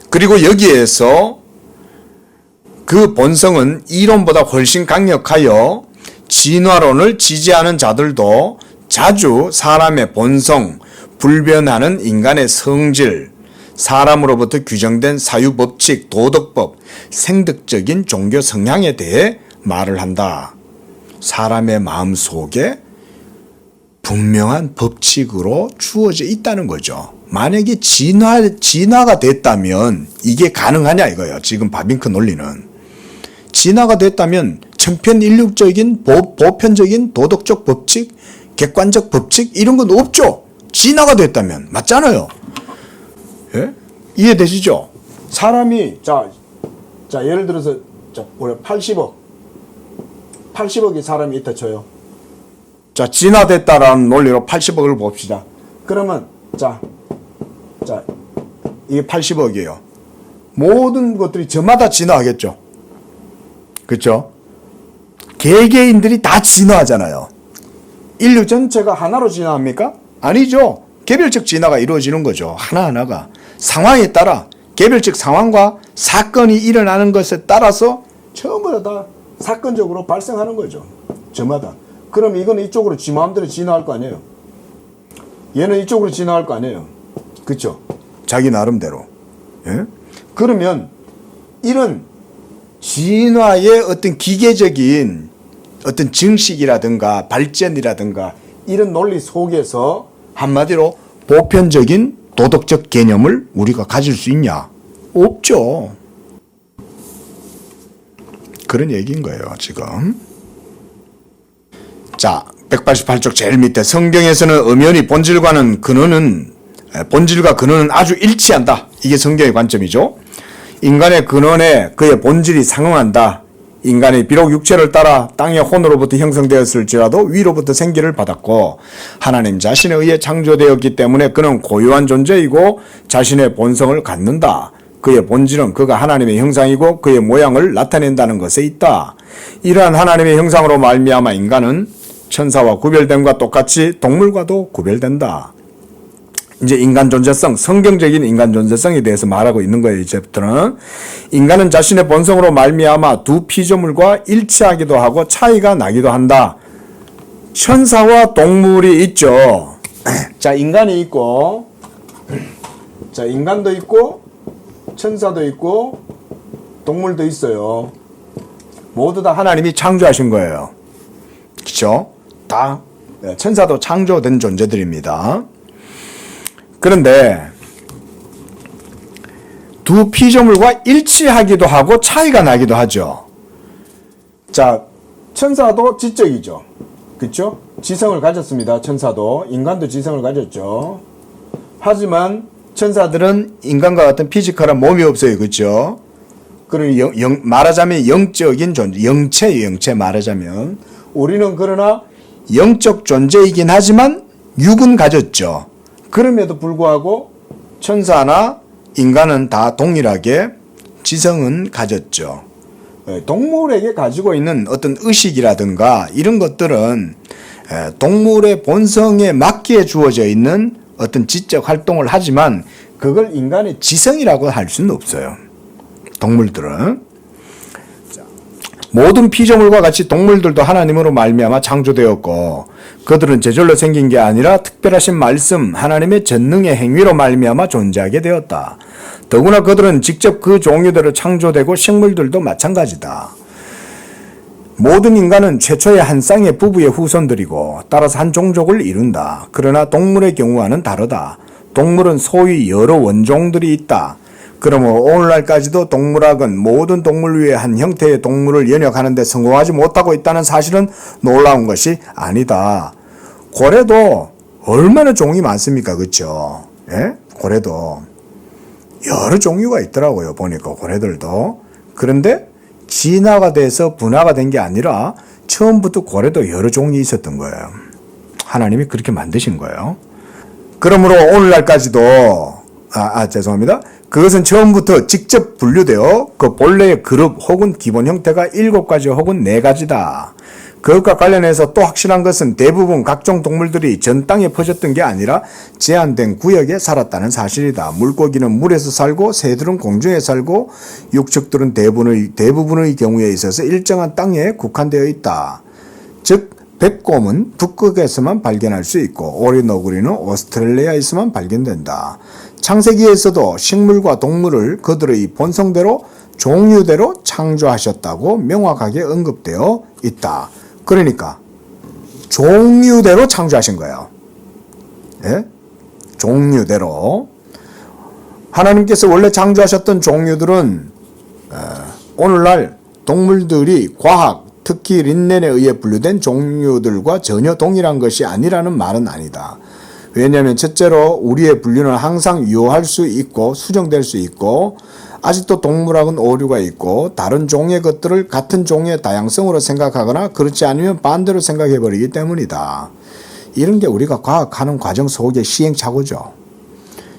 그리고 여기에서 그 본성은 이론보다 훨씬 강력하여 진화론을 지지하는 자들도 자주 사람의 본성, 불변하는 인간의 성질, 사람으로부터 규정된 사유법칙, 도덕법, 생득적인 종교 성향에 대해 말을 한다. 사람의 마음 속에 분명한 법칙으로 주어져 있다는 거죠. 만약에 진화가 됐다면 이게 가능하냐 이거예요. 지금 바빙크 논리는. 진화가 됐다면 천편일률적인 보편적인 도덕적 법칙, 객관적 법칙 이런 건 없죠. 진화가 됐다면. 맞잖아요. 예? 이해되시죠? 사람이 자 예를 들어서 우리 80억이 사람이 있다 쳐요. 자, 진화됐다라는 논리로 80억을 봅시다. 그러면 자 이게 80억이에요. 모든 것들이 저마다 진화하겠죠. 그렇죠? 개개인들이 다 진화하잖아요. 인류 전체가 하나로 진화합니까? 아니죠. 개별적 진화가 이루어지는 거죠. 하나하나가. 상황에 따라 개별적 상황과 사건이 일어나는 것에 따라서 전부 다 사건적으로 발생하는 거죠. 저마다. 그럼 이거는 이쪽으로 지 마음대로 진화할 거 아니에요. 얘는 이쪽으로 진화할 거 아니에요. 그렇죠? 자기 나름대로. 예? 그러면 이런 진화의 어떤 기계적인 어떤 증식이라든가 발전이라든가 이런 논리 속에서 한마디로 보편적인 도덕적 개념을 우리가 가질 수 있냐? 없죠. 그런 얘기인 거예요, 지금. 자, 188쪽 제일 밑에 성경에서는 엄연히 본질과 근원은 아주 일치한다. 이게 성경의 관점이죠. 인간의 근원에 그의 본질이 상응한다. 인간이 비록 육체를 따라 땅의 혼으로부터 형성되었을지라도 위로부터 생기를 받았고 하나님 자신에 의해 창조되었기 때문에 그는 고유한 존재이고 자신의 본성을 갖는다. 그의 본질은 그가 하나님의 형상이고 그의 모양을 나타낸다는 것에 있다. 이러한 하나님의 형상으로 말미암아 인간은 천사와 구별됨과 똑같이 동물과도 구별된다. 이제 인간 존재성, 성경적인 인간 존재성에 대해서 말하고 있는 거예요. 이제부터는 인간은 자신의 본성으로 말미암아 두 피조물과 일치하기도 하고 차이가 나기도 한다. 천사와 동물이 있죠. 자, 인간이 있고, 자, 인간도 있고, 천사도 있고, 동물도 있어요. 모두 다 하나님이 창조하신 거예요. 그렇죠? 다 천사도 창조된 존재들입니다. 그런데 두 피조물과 일치하기도 하고 차이가 나기도 하죠. 자, 천사도 지적이죠. 그렇죠? 지성을 가졌습니다. 천사도. 인간도 지성을 가졌죠. 하지만 천사들은 인간과 같은 피지컬한 몸이 없어요. 그렇죠? 그리고 말하자면 영적인 존재, 영체 말하자면. 우리는 그러나 영적 존재이긴 하지만 육은 가졌죠. 그럼에도 불구하고 천사나 인간은 다 동일하게 지성은 가졌죠. 동물에게 가지고 있는 어떤 의식이라든가 이런 것들은 동물의 본성에 맞게 주어져 있는 어떤 지적 활동을 하지만 그걸 인간의 지성이라고 할 수는 없어요. 동물들은. 모든 피조물과 같이 동물들도 하나님으로 말미암아 창조되었고 그들은 저절로 생긴 게 아니라 특별하신 말씀 하나님의 전능의 행위로 말미암아 존재하게 되었다. 더구나 그들은 직접 그 종류대로 창조되고 식물들도 마찬가지다. 모든 인간은 최초의 한 쌍의 부부의 후손들이고 따라서 한 종족을 이룬다. 그러나 동물의 경우와는 다르다. 동물은 소위 여러 원종들이 있다. 그러므로 오늘날까지도 동물학은 모든 동물 위에 한 형태의 동물을 연역하는 데 성공하지 못하고 있다는 사실은 놀라운 것이 아니다. 고래도 얼마나 종이 많습니까? 그렇죠? 예? 고래도 여러 종류가 있더라고요. 보니까 고래들도. 그런데 진화가 돼서 분화가 된 게 아니라 처음부터 고래도 여러 종이 있었던 거예요. 하나님이 그렇게 만드신 거예요. 그러므로 오늘날까지도 죄송합니다. 그것은 처음부터 직접 분류되어 그 본래의 그룹 혹은 기본 형태가 7가지 혹은 4가지다. 그것과 관련해서 또 확실한 것은 대부분 각종 동물들이 전 땅에 퍼졌던 게 아니라 제한된 구역에 살았다는 사실이다. 물고기는 물에서 살고 새들은 공중에 살고 육축들은 대부분의 경우에 있어서 일정한 땅에 국한되어 있다. 즉 백곰은 북극에서만 발견할 수 있고 오리너구리는 오스트레일리아에서만 발견된다. 창세기에서도 식물과 동물을 그들의 본성대로 종류대로 창조하셨다고 명확하게 언급되어 있다. 그러니까 종류대로 창조하신 거예요. 예? 종류대로. 하나님께서 원래 창조하셨던 종류들은 오늘날 동물들이 과학, 특히 린넨에 의해 분류된 종류들과 전혀 동일한 것이 아니라는 말은 아니다. 왜냐하면 첫째로 우리의 분류는 항상 유효할 수 있고 수정될 수 있고 아직도 동물학은 오류가 있고 다른 종의 것들을 같은 종의 다양성으로 생각하거나 그렇지 않으면 반대로 생각해버리기 때문이다. 이런 게 우리가 과학하는 과정 속의 시행착오죠.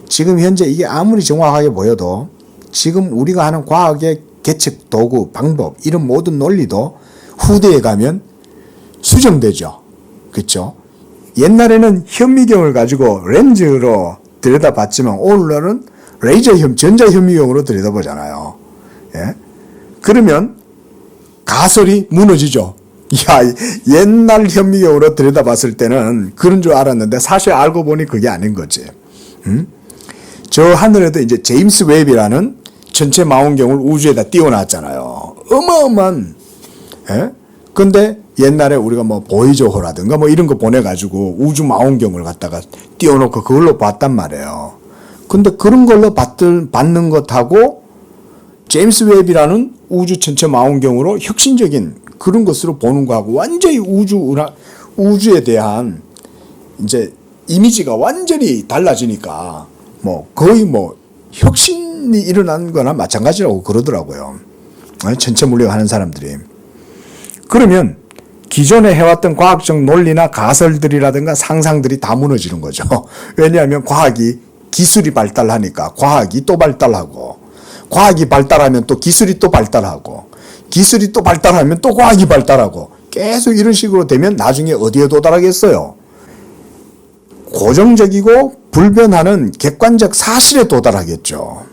지금 현재 이게 아무리 정확하게 보여도 지금 우리가 하는 과학의 계측, 도구, 방법 이런 모든 논리도 후대에 가면 수정되죠. 그렇죠? 옛날에는 현미경을 가지고 렌즈로 들여다봤지만 오늘날은 전자현미경으로 들여다보잖아요. 예? 그러면 가설이 무너지죠. 야, 옛날 현미경으로 들여다봤을 때는 그런 줄 알았는데 사실 알고 보니 그게 아닌 거지. 저 하늘에도 이제 제임스 웹이라는 전체 망원경을 우주에다 띄워놨잖아요. 어마어마한. 예? 근데 옛날에 우리가 뭐 보이저호라든가 뭐 이런 거 보내가지고 우주 망원경을 갖다가 띄워놓고 그걸로 봤단 말이에요. 근데 그런 걸로 받는 것하고 제임스 웹이라는 우주 전체 망원경으로 혁신적인 그런 것으로 보는 거하고 완전히 우주에 대한 이제 이미지가 완전히 달라지니까 뭐 거의 뭐 혁신이 일어난 거나 마찬가지라고 그러더라고요. 전체 물리학 하는 사람들이. 그러면 기존에 해왔던 과학적 논리나 가설들이라든가 상상들이 다 무너지는 거죠. 왜냐하면 기술이 발달하니까 과학이 또 발달하고 과학이 발달하면 또 기술이 또 발달하고 기술이 또 발달하면 또 과학이 발달하고 계속 이런 식으로 되면 나중에 어디에 도달하겠어요? 고정적이고 불변하는 객관적 사실에 도달하겠죠.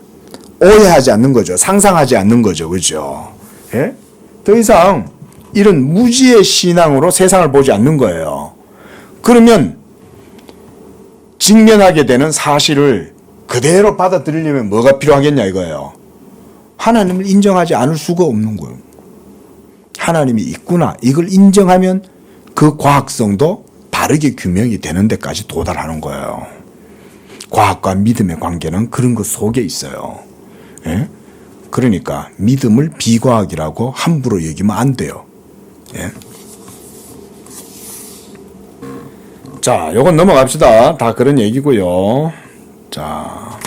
오해하지 않는 거죠. 상상하지 않는 거죠. 그죠? 예? 더 이상 이런 무지의 신앙으로 세상을 보지 않는 거예요. 그러면 직면하게 되는 사실을 그대로 받아들이려면 뭐가 필요하겠냐 이거예요. 하나님을 인정하지 않을 수가 없는 거예요. 하나님이 있구나. 이걸 인정하면 그 과학성도 바르게 규명이 되는 데까지 도달하는 거예요. 과학과 믿음의 관계는 그런 것 속에 있어요. 예? 그러니까 믿음을 비과학이라고 함부로 여기면 안 돼요. 예? 자, 요건 넘어갑시다. 다 그런 얘기고요. 자,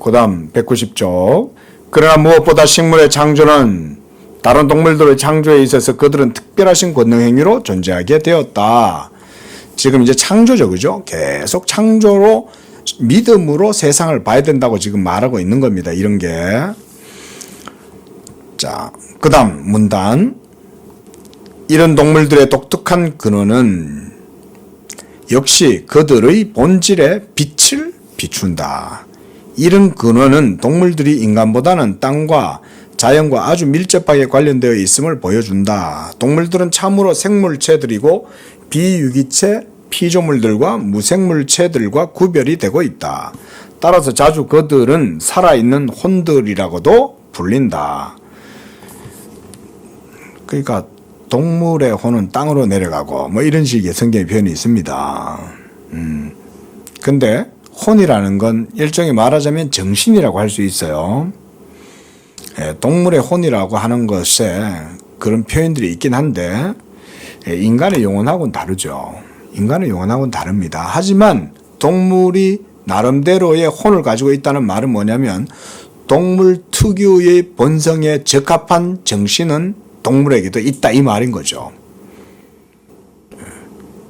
그 다음 190쪽. 그러나 무엇보다 식물의 창조는 다른 동물들의 창조에 있어서 그들은 특별하신 권능 행위로 존재하게 되었다. 지금 이제 창조죠, 그죠? 계속 창조로 믿음으로 세상을 봐야 된다고 지금 말하고 있는 겁니다. 이런 게. 자, 그 다음 문단. 이런 동물들의 독특한 근원은 역시 그들의 본질에 빛을 비춘다. 이런 근원은 동물들이 인간보다는 땅과 자연과 아주 밀접하게 관련되어 있음을 보여준다. 동물들은 참으로 생물체들이고 비유기체, 피조물들과 무생물체들과 구별이 되고 있다. 따라서 자주 그들은 살아있는 혼들이라고도 불린다. 그러니까 동물의 혼은 땅으로 내려가고 뭐 이런 식의 성경의 표현이 있습니다. 근데 혼이라는 건 일종의 말하자면 정신이라고 할 수 있어요. 동물의 혼이라고 하는 것에 그런 표현들이 있긴 한데 인간의 영혼하고는 다르죠. 인간의 영혼하고는 다릅니다. 하지만 동물이 나름대로의 혼을 가지고 있다는 말은 뭐냐면 동물 특유의 본성에 적합한 정신은 동물에게도 있다 이 말인 거죠.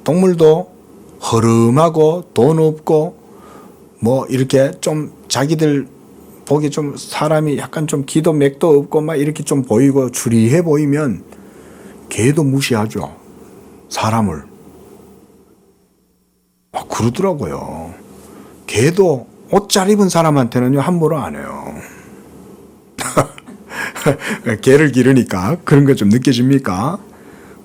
동물도 허름하고 돈 없고 뭐 이렇게 좀 자기들 보기 좀 사람이 약간 좀 기도 맥도 없고 막 이렇게 좀 보이고 추리해 보이면 개도 무시하죠. 사람을. 그러더라고요. 개도 옷 잘 입은 사람한테는요 함부로 안 해요. 개를 기르니까 그런 거 좀 느껴집니까?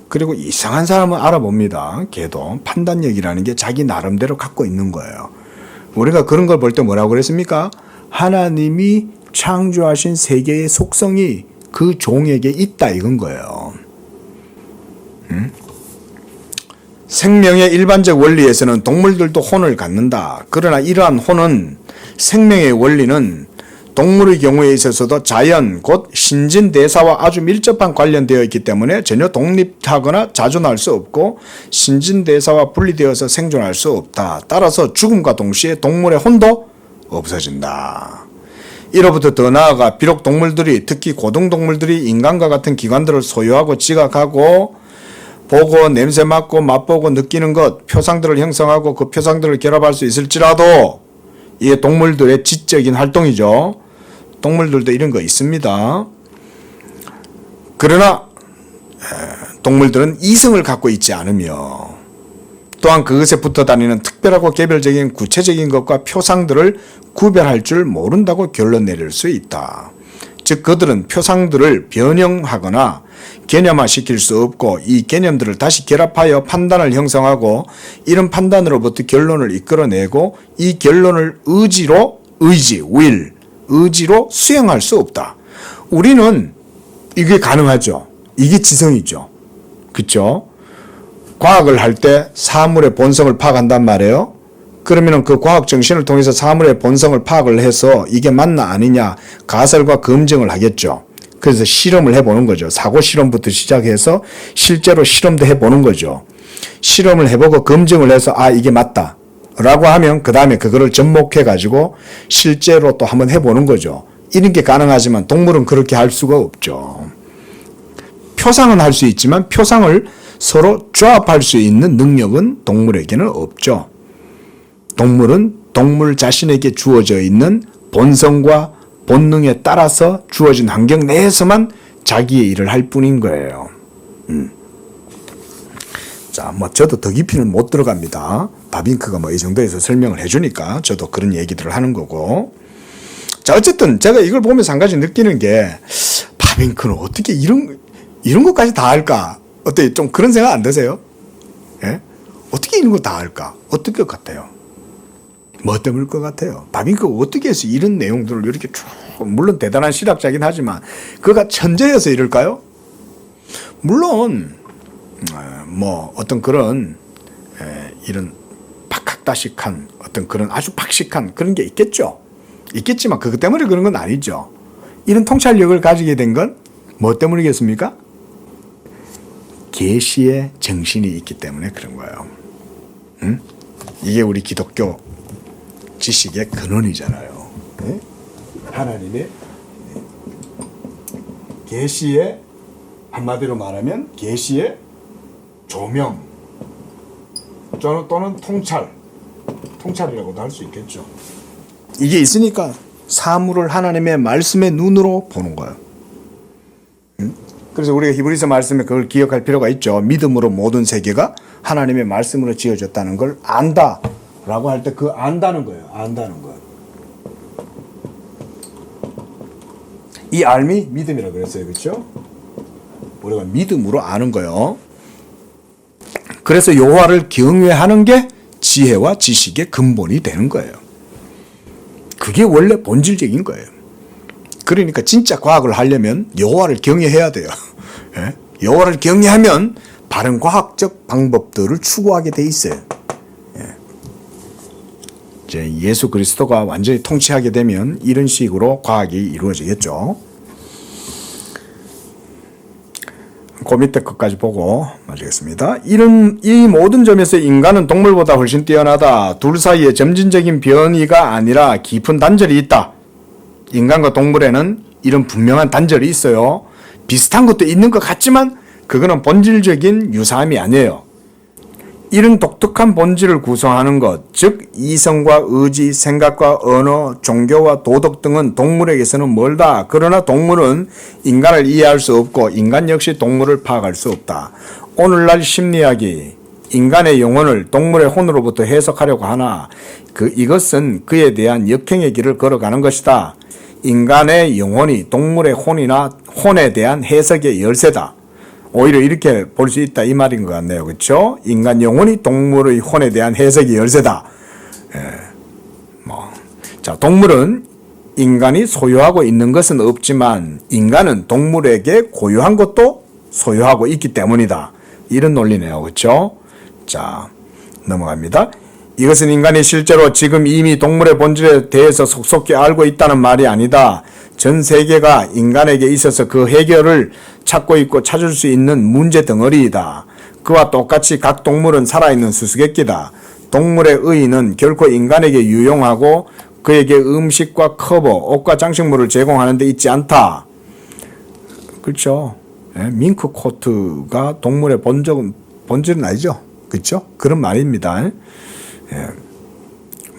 그리고 이상한 사람은 알아봅니다. 개도 판단력이라는 게 자기 나름대로 갖고 있는 거예요. 우리가 그런 걸 볼 때 뭐라고 그랬습니까? 하나님이 창조하신 세계의 속성이 그 종에게 있다 이건 거예요. 생명의 일반적 원리에서는 동물들도 혼을 갖는다. 그러나 이러한 혼은 생명의 원리는 동물의 경우에 있어서도 자연 곧 신진대사와 아주 밀접한 관련되어 있기 때문에 전혀 독립하거나 자존할 수 없고 신진대사와 분리되어서 생존할 수 없다. 따라서 죽음과 동시에 동물의 혼도 없어진다. 이로부터 더 나아가 비록 동물들이 특히 고등동물들이 인간과 같은 기관들을 소유하고 지각하고 보고 냄새 맡고 맛보고 느끼는 것 표상들을 형성하고 그 표상들을 결합할 수 있을지라도 이게 동물들의 지적인 활동이죠. 동물들도 이런 거 있습니다. 그러나 동물들은 이성을 갖고 있지 않으며 또한 그것에 붙어 다니는 특별하고 개별적인 구체적인 것과 표상들을 구별할 줄 모른다고 결론 내릴 수 있다. 즉 그들은 표상들을 변형하거나 개념화시킬 수 없고 이 개념들을 다시 결합하여 판단을 형성하고 이런 판단으로부터 결론을 이끌어내고 이 결론을 의지로 수행할 수 없다. 우리는 이게 가능하죠. 이게 지성이죠. 그렇죠? 과학을 할 때 사물의 본성을 파악한단 말이에요. 그러면 그 과학 정신을 통해서 사물의 본성을 파악을 해서 이게 맞나 아니냐 가설과 검증을 하겠죠. 그래서 실험을 해보는 거죠. 사고 실험부터 시작해서 실제로 실험도 해보는 거죠. 실험을 해보고 검증을 해서 이게 맞다 라고 하면 그 다음에 그거를 접목해 가지고 실제로 또 한번 해보는 거죠. 이런 게 가능하지만 동물은 그렇게 할 수가 없죠. 표상은 할 수 있지만 표상을 서로 조합할 수 있는 능력은 동물에게는 없죠. 동물은 동물 자신에게 주어져 있는 본성과 본능에 따라서 주어진 환경 내에서만 자기의 일을 할 뿐인 거예요. 자, 저도 더 깊이는 못 들어갑니다. 바빙크가 이 정도에서 설명을 해주니까 저도 그런 얘기들을 하는 거고. 자, 어쨌든 제가 이걸 보면서 한 가지 느끼는 게 바빙크는 어떻게 이런 것까지 다 할까? 어때? 좀 그런 생각 안 드세요? 예? 어떻게 이런 거 다 할까? 어떨 것 같아요? 뭐 때문일 것 같아요? 바빙크가 어떻게 해서 이런 내용들을 이렇게 쭉, 물론 대단한 실학자긴 하지만 그가 천재여서 이럴까요? 물론 어떤 그런 이런 박학다식한 어떤 그런 아주 박식한 그런 게 있겠지만 그것 때문에 그런 건 아니죠. 이런 통찰력을 가지게 된 건 뭐 때문이겠습니까? 계시의 정신이 있기 때문에 그런 거예요. 이게 우리 기독교 지식의 근원이잖아요. 네? 하나님의 계시의 한마디로 말하면 계시의 조명 또는 통찰이라고도 할 수 있겠죠. 이게 있으니까 사물을 하나님의 말씀의 눈으로 보는 거예요. 그래서 우리가 히브리서 말씀에 그걸 기억할 필요가 있죠. 믿음으로 모든 세계가 하나님의 말씀으로 지어졌다는 걸 안다 라고 할 때 그 안다는 거예요. 안다는 것. 이 알미 믿음이라고 그랬어요. 그렇죠? 우리가 믿음으로 아는 거예요. 그래서 여호와를 경외하는 게 지혜와 지식의 근본이 되는 거예요. 그게 원래 본질적인 거예요. 그러니까 진짜 과학을 하려면 여호와를 경외해야 돼요. 예? 여호와를 경외하면 바른 과학적 방법들을 추구하게 돼 있어요. 예. 이제 예수 그리스도가 완전히 통치하게 되면 이런 식으로 과학이 이루어지겠죠. 그 밑에 것까지 보고 마치겠습니다. 이 모든 점에서 인간은 동물보다 훨씬 뛰어나다. 둘 사이에 점진적인 변이가 아니라 깊은 단절이 있다. 인간과 동물에는 이런 분명한 단절이 있어요. 비슷한 것도 있는 것 같지만 그거는 본질적인 유사함이 아니에요. 이런 독특한 본질을 구성하는 것, 즉 이성과 의지, 생각과 언어, 종교와 도덕 등은 동물에게서는 멀다. 그러나 동물은 인간을 이해할 수 없고 인간 역시 동물을 파악할 수 없다. 오늘날 심리학이 인간의 영혼을 동물의 혼으로부터 해석하려고 하나 이것은 그에 대한 역행의 길을 걸어가는 것이다. 인간의 영혼이 동물의 혼에 대한 해석의 열쇠다. 오히려 이렇게 볼 수 있다 이 말인 것 같네요. 그렇죠? 인간 영혼이 동물의 혼에 대한 해석의 열쇠다. 자, 동물은 인간이 소유하고 있는 것은 없지만 인간은 동물에게 고유한 것도 소유하고 있기 때문이다. 이런 논리네요. 그렇죠? 자, 넘어갑니다. 이것은 인간이 실제로 지금 이미 동물의 본질에 대해서 속속히 알고 있다는 말이 아니다. 전 세계가 인간에게 있어서 그 해결을 찾고 있고 찾을 수 있는 문제 덩어리이다. 그와 똑같이 각 동물은 살아있는 수수께끼다. 동물의 의의는 결코 인간에게 유용하고 그에게 음식과 커버, 옷과 장식물을 제공하는 데 있지 않다. 그렇죠. 밍크 코트가 동물의 본질은 아니죠. 그렇죠? 그런 말입니다.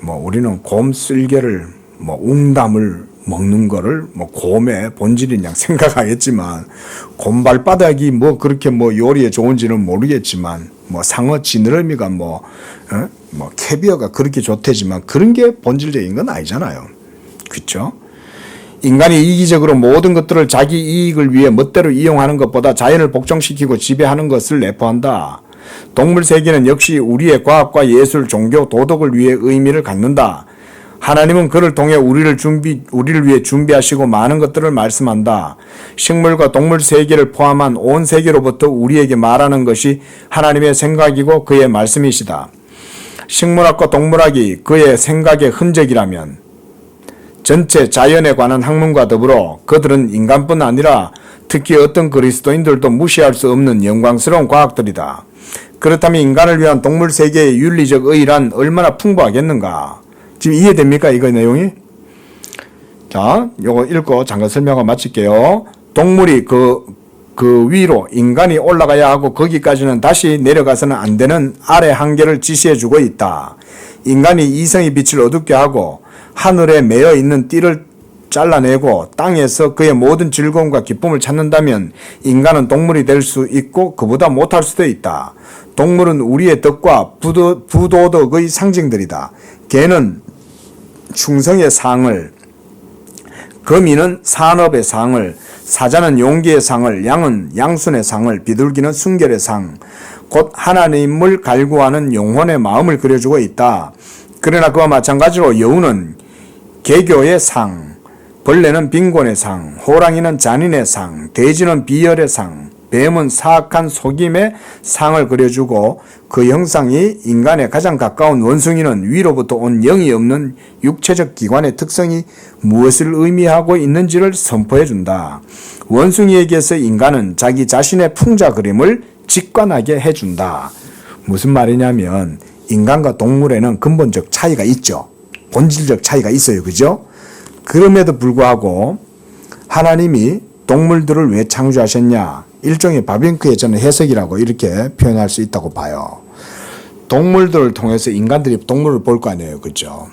우리는 곰 쓸개를 웅담을 먹는 거를 곰의 본질이냐 생각하겠지만 곰 발바닥이 그렇게 요리에 좋은지는 모르겠지만 상어 지느러미가 캐비어가 그렇게 좋대지만 그런 게 본질적인 건 아니잖아요. 그렇죠? 인간이 이기적으로 모든 것들을 자기 이익을 위해 멋대로 이용하는 것보다 자연을 복종시키고 지배하는 것을 내포한다. 동물 세계는 역시 우리의 과학과 예술, 종교, 도덕을 위해 의미를 갖는다. 하나님은 그를 통해 우리를 위해 준비하시고 많은 것들을 말씀한다. 식물과 동물 세계를 포함한 온 세계로부터 우리에게 말하는 것이 하나님의 생각이고 그의 말씀이시다. 식물학과 동물학이 그의 생각의 흔적이라면 전체 자연에 관한 학문과 더불어 그들은 인간뿐 아니라 특히 어떤 그리스도인들도 무시할 수 없는 영광스러운 과학들이다. 그렇다면 인간을 위한 동물 세계의 윤리적 의의란 얼마나 풍부하겠는가? 지금 이해됩니까? 이거 내용이? 자, 요거 읽고 잠깐 설명을 마칠게요. 동물이 그 위로 인간이 올라가야 하고 거기까지는 다시 내려가서는 안 되는 아래 한계를 지시해주고 있다. 인간이 이성의 빛을 어둡게 하고 하늘에 매여 있는 띠를 잘라내고 땅에서 그의 모든 즐거움과 기쁨을 찾는다면 인간은 동물이 될 수 있고 그보다 못할 수도 있다. 동물은 우리의 덕과 부도덕의 상징들이다. 개는 충성의 상을, 거미는 산업의 상을, 사자는 용기의 상을, 양은 양순의 상을, 비둘기는 순결의 상, 곧 하나님을 갈구하는 영혼의 마음을 그려주고 있다. 그러나 그와 마찬가지로 여우는 개교의 상, 벌레는 빈곤의 상, 호랑이는 잔인의 상, 돼지는 비열의 상, 뱀은 사악한 속임의 상을 그려주고 그 형상이 인간에 가장 가까운 원숭이는 위로부터 온 영이 없는 육체적 기관의 특성이 무엇을 의미하고 있는지를 선포해준다. 원숭이에게서 인간은 자기 자신의 풍자 그림을 직관하게 해준다. 무슨 말이냐면 인간과 동물에는 근본적 차이가 있죠. 본질적 차이가 있어요. 그죠? 그럼에도 불구하고 하나님이 동물들을 왜 창조하셨냐? 일종의 바빙크의 저는 해석이라고 이렇게 표현할 수 있다고 봐요. 동물들을 통해서 인간들이 동물을 볼 거 아니에요. 그죠?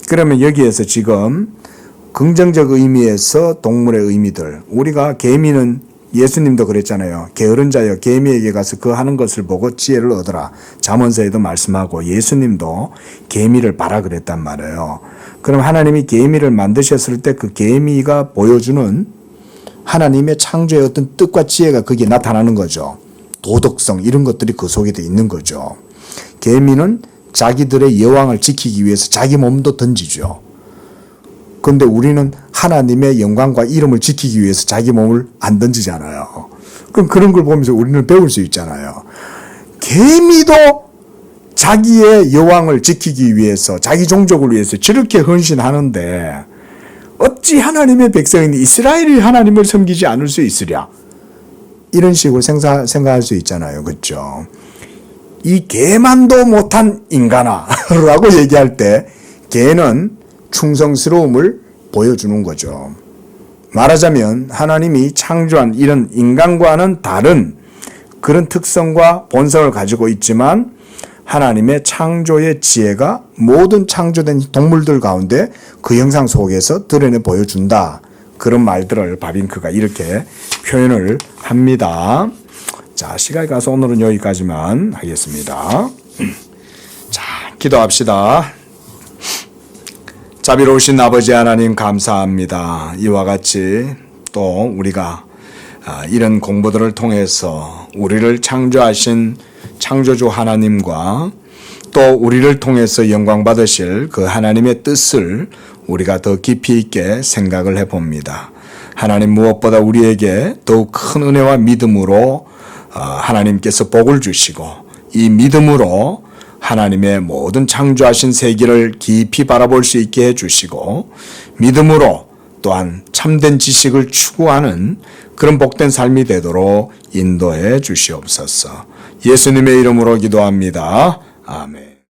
그러면 여기에서 지금 긍정적 의미에서 동물의 의미들, 우리가 개미는 예수님도 그랬잖아요. 게으른 자여 개미에게 가서 그 하는 것을 보고 지혜를 얻어라. 잠언서에도 말씀하고 예수님도 개미를 봐라 그랬단 말이에요. 그럼 하나님이 개미를 만드셨을 때 그 개미가 보여주는 하나님의 창조의 어떤 뜻과 지혜가 거기에 나타나는 거죠. 도덕성 이런 것들이 그 속에도 있는 거죠. 개미는 자기들의 여왕을 지키기 위해서 자기 몸도 던지죠. 그런데 우리는 하나님의 영광과 이름을 지키기 위해서 자기 몸을 안 던지잖아요. 그럼 그런 걸 보면서 우리는 배울 수 있잖아요. 개미도 자기의 여왕을 지키기 위해서 자기 종족을 위해서 저렇게 헌신하는데 어찌 하나님의 백성인 이스라엘이 하나님을 섬기지 않을 수 있으랴. 이런 식으로 생각할 수 있잖아요. 그렇죠? 이 개만도 못한 인간아 라고 얘기할 때 개는 충성스러움을 보여주는 거죠. 말하자면 하나님이 창조한 이런 인간과는 다른 그런 특성과 본성을 가지고 있지만 하나님의 창조의 지혜가 모든 창조된 동물들 가운데 그 형상 속에서 드러내 보여준다. 그런 말들을 바빙크가 이렇게 표현을 합니다. 자, 시간이 가서 오늘은 여기까지만 하겠습니다. 자, 기도합시다. 자비로우신 아버지 하나님 감사합니다. 이와 같이 또 우리가 이런 공부들을 통해서 우리를 창조하신 창조주 하나님과 또 우리를 통해서 영광 받으실 그 하나님의 뜻을 우리가 더 깊이 있게 생각을 해봅니다. 하나님 무엇보다 우리에게 더욱 큰 은혜와 믿음으로 하나님께서 복을 주시고 이 믿음으로 하나님의 모든 창조하신 세계를 깊이 바라볼 수 있게 해주시고 믿음으로 또한 참된 지식을 추구하는 그런 복된 삶이 되도록 인도해 주시옵소서. 예수님의 이름으로 기도합니다. 아멘.